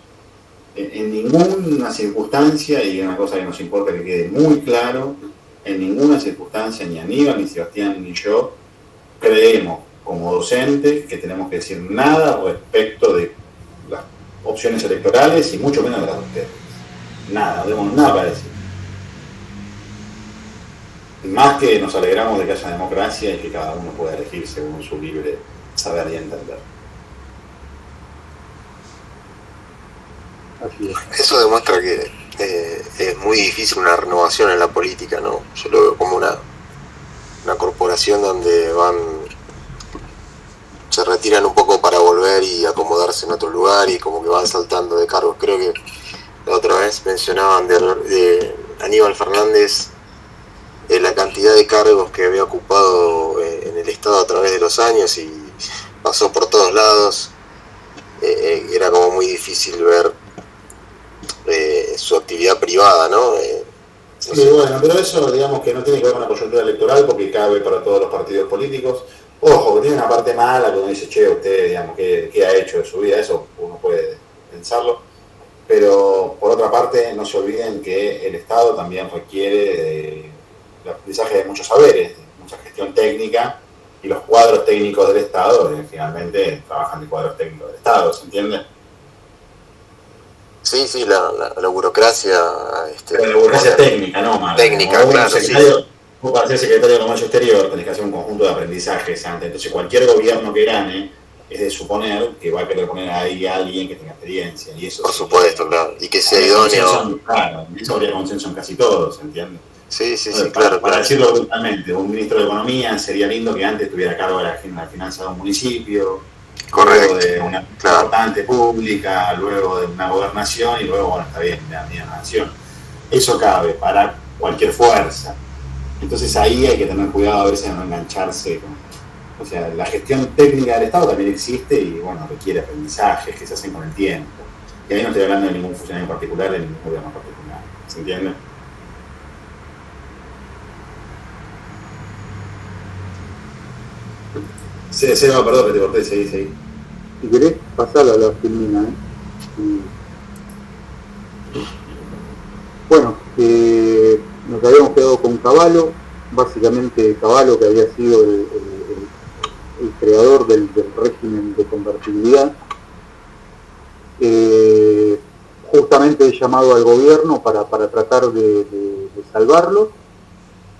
En ninguna circunstancia, y una cosa que nos importa que quede muy claro, en ninguna circunstancia ni Aníbal, ni Sebastián, ni yo creemos como docentes que tenemos que decir nada respecto de las opciones electorales y mucho menos de las de ustedes. Nada, no tenemos nada para decir. Más que nos alegramos de que haya democracia y que cada uno pueda elegir según su libre saber y entender. Así es. Eso demuestra que es muy difícil una renovación en la política, ¿no? Yo lo veo como una corporación donde se retiran un poco para volver y acomodarse en otro lugar y como que van saltando de cargos. Creo que la otra vez mencionaban de Aníbal Fernández la cantidad de cargos que había ocupado en el Estado a través de los años y pasó por todos lados. Era como muy difícil ver su actividad privada, ¿no? Sí, bueno, pero eso digamos que no tiene que ver con la coyuntura electoral porque cabe para todos los partidos políticos. Ojo, que tiene una parte mala que uno dice, che, usted, digamos, ¿qué ha hecho de su vida? Eso uno puede pensarlo. Pero, por otra parte, no se olviden que el Estado también requiere el aprendizaje de muchos saberes, de mucha gestión técnica, y los cuadros técnicos del Estado finalmente trabajan de cuadros técnicos del Estado, ¿se entiende? Sí, la burocracia... La burocracia técnica, ¿no, Marco? Técnica, claro, sí. Vos para ser secretario de Comercio Exterior tenés que hacer un conjunto de aprendizajes antes. Entonces cualquier gobierno que gane es de suponer que va a querer poner ahí a alguien que tenga experiencia. Y eso por supuesto, claro. Y que sea idóneo. Claro, eso habría consenso en casi todos, ¿entiendes? Sí, Entonces, claro. Para decirlo brutalmente, un ministro de Economía sería lindo que antes tuviera a cargo de la finanza de un municipio, correcto, luego de una importante pública, luego de una gobernación y luego, bueno, está bien, de una nación. Eso cabe para cualquier fuerza. Entonces ahí hay que tener cuidado a veces de no engancharse o sea, la gestión técnica del Estado también existe y bueno, requiere aprendizajes que se hacen con el tiempo. Y ahí no estoy hablando de ningún funcionario en particular, de ningún gobierno en particular. ¿Se entiende? Sí, no, perdón, que te corté, seguí. Si querés, pasala a la filmina, Bueno, nos habíamos quedado con Cavallo, básicamente Cavallo, que había sido el creador del régimen de convertibilidad, justamente llamado al gobierno para tratar de salvarlo,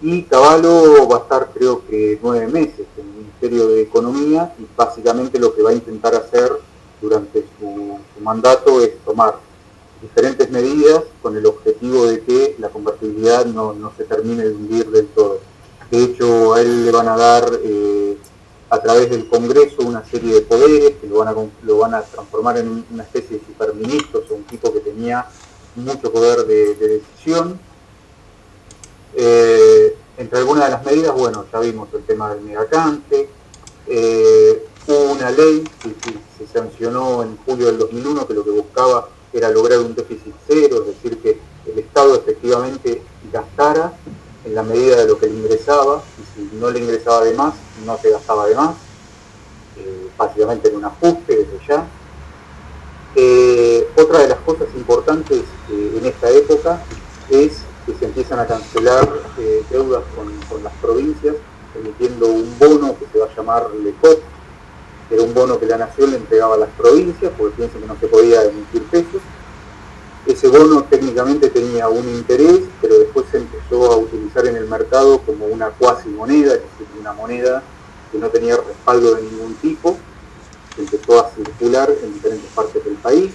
y Cavallo va a estar creo que 9 meses en el Ministerio de Economía y básicamente lo que va a intentar hacer durante su mandato es tomar diferentes medidas con el objetivo de que la convertibilidad no se termine de hundir del todo. De hecho, a él le van a dar a través del Congreso una serie de poderes que lo van a transformar en una especie de superministro, o sea, un tipo que tenía mucho poder de decisión. entre algunas de las medidas, bueno, ya vimos el tema del megacanje, hubo una ley que se sancionó en julio del 2001 que lo que buscaba era lograr un déficit cero, es decir, que el Estado efectivamente gastara en la medida de lo que le ingresaba, y si no le ingresaba de más, no se gastaba de más, básicamente en un ajuste desde ya. Otra de las cosas importantes en esta época es que se empiezan a cancelar deudas con las provincias, emitiendo un bono que se va a llamar LECOP, que era un bono que la Nación le entregaba a las provincias, porque piensan que no se podía emitir pesos. Ese bono técnicamente tenía un interés, pero después se empezó a utilizar en el mercado como una cuasi moneda, es decir, una moneda que no tenía respaldo de ningún tipo, que empezó a circular en diferentes partes del país.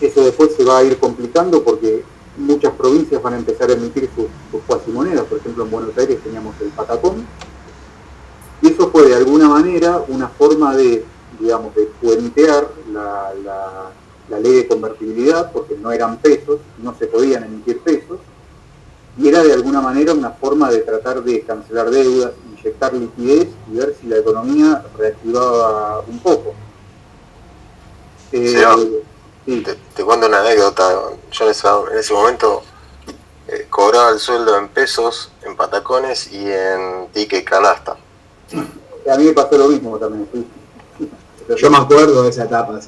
Eso después se va a ir complicando porque muchas provincias van a empezar a emitir sus cuasi monedas. Por ejemplo, en Buenos Aires teníamos el patacón, y eso fue de alguna manera una forma de, digamos, de puentear la ley de convertibilidad, porque no eran pesos, no se podían emitir pesos, y era de alguna manera una forma de tratar de cancelar deudas, inyectar liquidez y ver si la economía reactivaba un poco. Sí. Te cuento una anécdota. Yo en ese momento cobraba el sueldo en pesos, en patacones y en ticket canasta. A mí me pasó lo mismo también. Sí. Yo me acuerdo de esa etapa.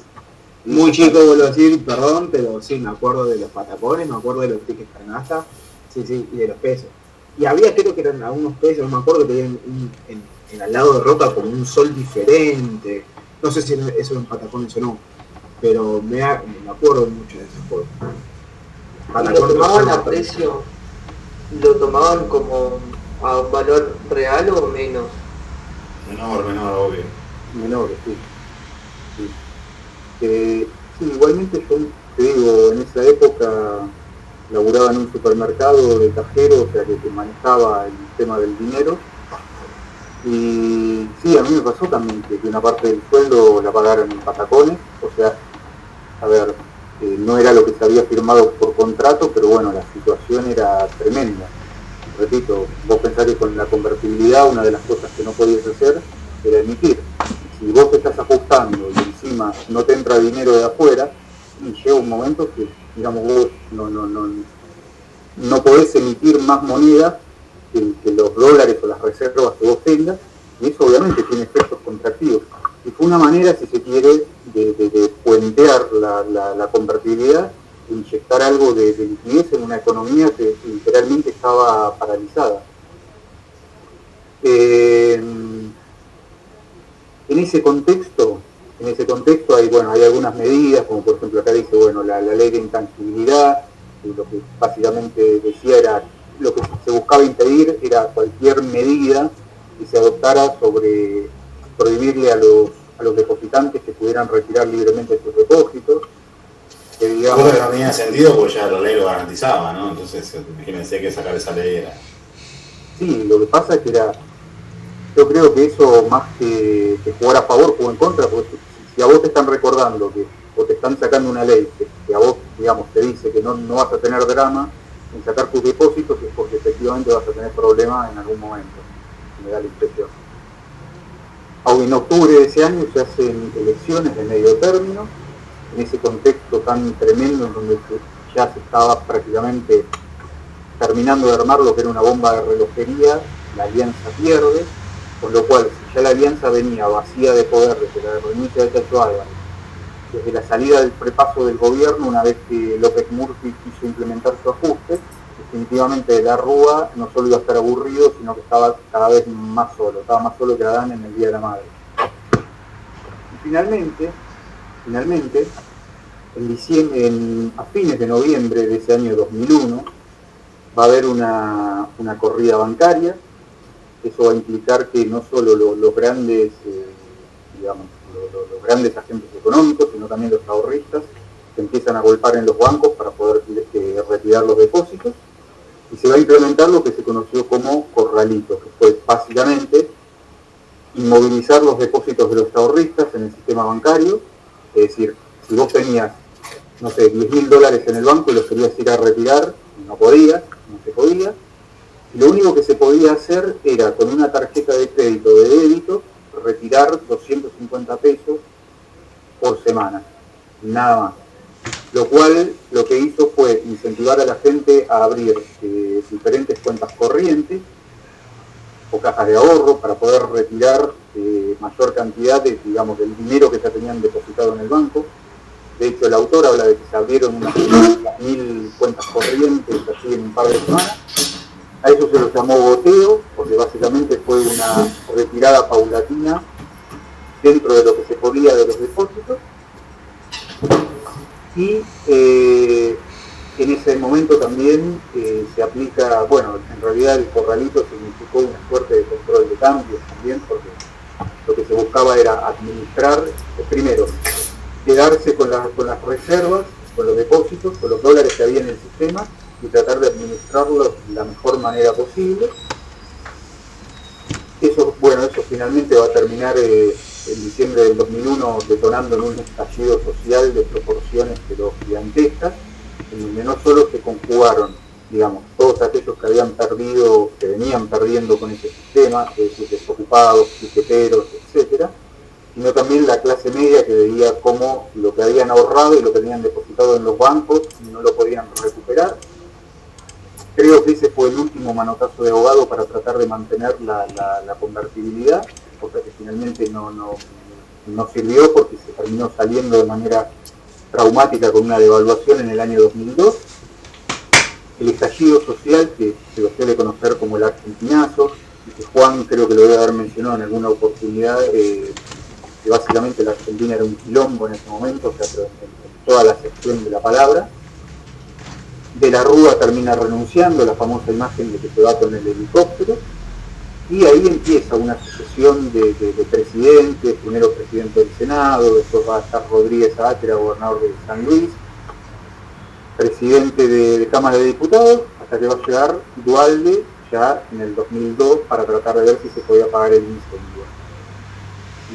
Muy chico, vuelvo a decir, perdón, pero sí, me acuerdo de los patacones, me acuerdo de los tickets canasta, sí, y de los pesos. Y había, creo que eran algunos pesos, no me acuerdo, que tenían en al lado de Roca como un sol diferente. No sé si eso en patacones o no, pero me acuerdo mucho de esos juegos. ¿Y lo tomaban a precio? ¿Lo tomaban como a valor real o menos? Menor, obvio. Menor, sí. Sí, igualmente yo te digo, en esa época laburaba en un supermercado de cajero, o sea que manejaba el tema del dinero, y sí, a mí me pasó también que una parte del sueldo la pagaron en patacones, o sea, a ver, no era lo que se había firmado por contrato, pero bueno, la situación era tremenda. Repito, vos pensás que con la convertibilidad una de las cosas que no podías hacer era emitir. Si vos te estás ajustando y encima no te entra dinero de afuera, y llega un momento que, digamos, vos no podés emitir más moneda que los dólares o las reservas que vos tengas, y eso obviamente tiene efectos contractivos. Y fue una manera, si se quiere, de puentear la convertibilidad, de inyectar algo de liquidez en una economía que literalmente estaba paralizada. En ese contexto hay algunas medidas, como por ejemplo acá dice, la ley de intangibilidad, lo que básicamente decía era, lo que se buscaba impedir era cualquier medida que se adoptara sobre prohibirle a los depositantes que pudieran retirar libremente sus depósitos. Que digamos, no tenía sentido porque ya la ley lo garantizaba, ¿no? Entonces, imagínense que sacar esa ley era... Sí, lo que pasa es que yo creo que eso más que jugar a favor, jugó en contra, porque si a vos te están recordando o te están sacando una ley que a vos, digamos, te dice que no vas a tener drama en sacar tus depósitos, es porque efectivamente vas a tener problemas en algún momento, me da la impresión. En octubre de ese año se hacen elecciones de medio término, en ese contexto tan tremendo en donde ya se estaba prácticamente terminando de armar lo que era una bomba de relojería, la alianza pierde, con lo cual si ya la alianza venía vacía de poder desde la renuncia de Chacho Álvarez, desde la salida del prepaso del gobierno, una vez que López Murphy quiso implementar su ajuste, definitivamente de la Rúa no solo iba a estar aburrido, sino que estaba cada vez más solo que Adán en el Día de la Madre. Y finalmente, a fines de noviembre de ese año 2001, va a haber una corrida bancaria. Eso va a implicar que no solo los grandes, los grandes agentes económicos, sino también los ahorristas, se empiezan a golpear en los bancos para poder retirar los depósitos, y se va a implementar lo que se conoció como corralito, que fue básicamente inmovilizar los depósitos de los ahorristas en el sistema bancario. Es decir, si vos tenías, no sé, $10.000 en el banco y los querías ir a retirar, no se podía, Y lo único que se podía hacer era con una tarjeta de crédito o de débito retirar 250 pesos por semana, nada más. Lo cual lo que hizo fue incentivar a la gente a abrir diferentes cuentas corrientes o cajas de ahorro para poder retirar mayor cantidad de, digamos, del dinero que ya tenían depositado en el banco. De hecho, el autor habla de que se abrieron unas 1000 cuentas corrientes así en un par de semanas. A eso se lo llamó goteo, porque básicamente fue una retirada paulatina dentro de lo que se podía de los depósitos. Y en ese momento también se aplica, bueno, en realidad el corralito significó una suerte de control de cambios también, porque lo que se buscaba era administrar, primero, quedarse con las reservas, con los depósitos, con los dólares que había en el sistema y tratar de administrarlos de la mejor manera posible. Eso, bueno, eso finalmente va a terminar en diciembre del 2001 detonando en un estallido social de proporciones pero gigantescas, en donde no solo se conjugaron, digamos, todos aquellos que habían perdido, que venían perdiendo con ese sistema, desocupados, piqueteros, etcétera, sino también la clase media que veía cómo lo que habían ahorrado y lo que habían depositado en los bancos no lo podían recuperar. Creo que ese fue el último manotazo de ahogado para tratar de mantener la convertibilidad, cosa que finalmente no sirvió porque se terminó saliendo de manera traumática con una devaluación en el año 2002. El estallido social, que se lo suele conocer como el argentinazo, y que Juan creo que lo debe haber mencionado en alguna oportunidad, que básicamente la Argentina era un quilombo en ese momento, o sea, pero en toda la acepción de la palabra. De la Rúa termina renunciando, la famosa imagen de que se va con el helicóptero, y ahí empieza una sucesión de presidentes, primero presidente del Senado, después va a estar Rodríguez Átera, gobernador de San Luis, presidente de Cámara de Diputados, hasta que va a llegar Duhalde ya en el 2002 para tratar de ver si se podía pagar el incendio.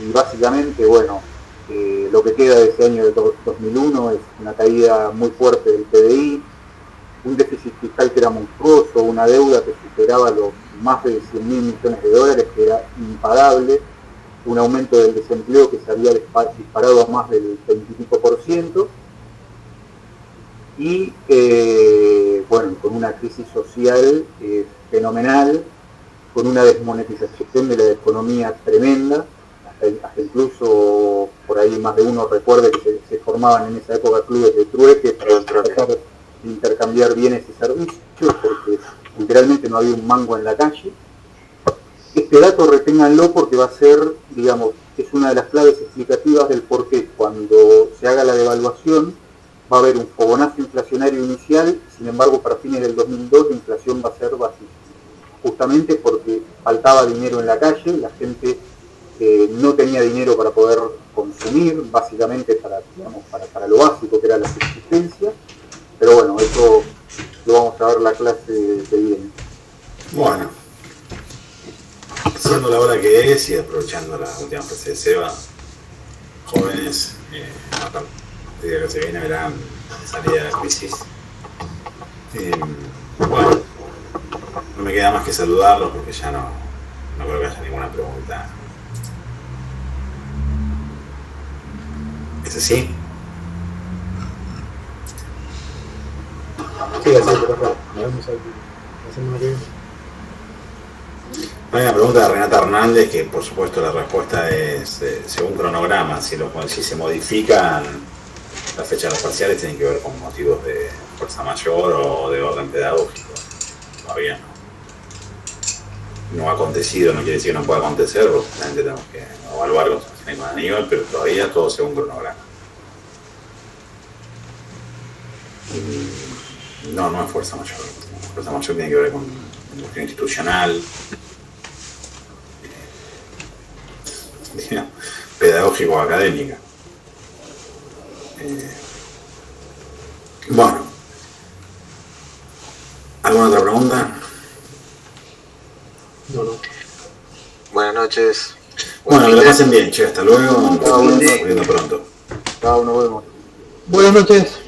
Y básicamente, bueno, lo que queda de ese año de 2001 es una caída muy fuerte del PDI, un déficit fiscal que era monstruoso, una deuda que superaba los más de 100.000 millones de dólares, que era impagable, un aumento del desempleo que se había disparado a más del 20% y bueno, con una crisis social fenomenal, con una desmonetización de la economía tremenda, hasta incluso por ahí más de uno recuerde que se formaban en esa época clubes de trueque para tratar de intercambiar bienes y servicios, porque literalmente no había un mango en la calle. Este dato reténganlo porque va a ser, digamos, es una de las claves explicativas del por qué cuando se haga la devaluación va a haber un fogonazo inflacionario inicial, sin embargo para fines del 2002 la inflación va a ser bajísima, justamente porque faltaba dinero en la calle, la gente no tenía dinero para poder consumir, básicamente para lo básico que era la subsistencia. Pero bueno, eso lo vamos a ver la clase que viene. Bueno, siendo la hora que es y aprovechando la última frase de Seba, jóvenes, a partir de que se viene verán salida de la crisis. Bueno, no me queda más que saludarlos porque ya no creo que haya ninguna pregunta. ¿Es así? Sí, así, por favor. Hacemos aquí. Hay una pregunta de Renata Hernández que por supuesto la respuesta es según cronograma, si se modifican las fechas de los parciales tienen que ver con motivos de fuerza mayor o de orden pedagógico. Todavía no ha acontecido, no quiere decir que no pueda acontecer, porque realmente tenemos que evaluar con Aníbal, pero todavía todo según cronograma. No es fuerza mayor. Fuerza mayor tiene que ver con cuestión institucional, pedagógico o académica. Bueno, ¿alguna otra pregunta? No. Buenas noches. Bueno, que la pasen bien, che, hasta luego. Nos vemos pronto. Chao, nos vemos. Buenas noches.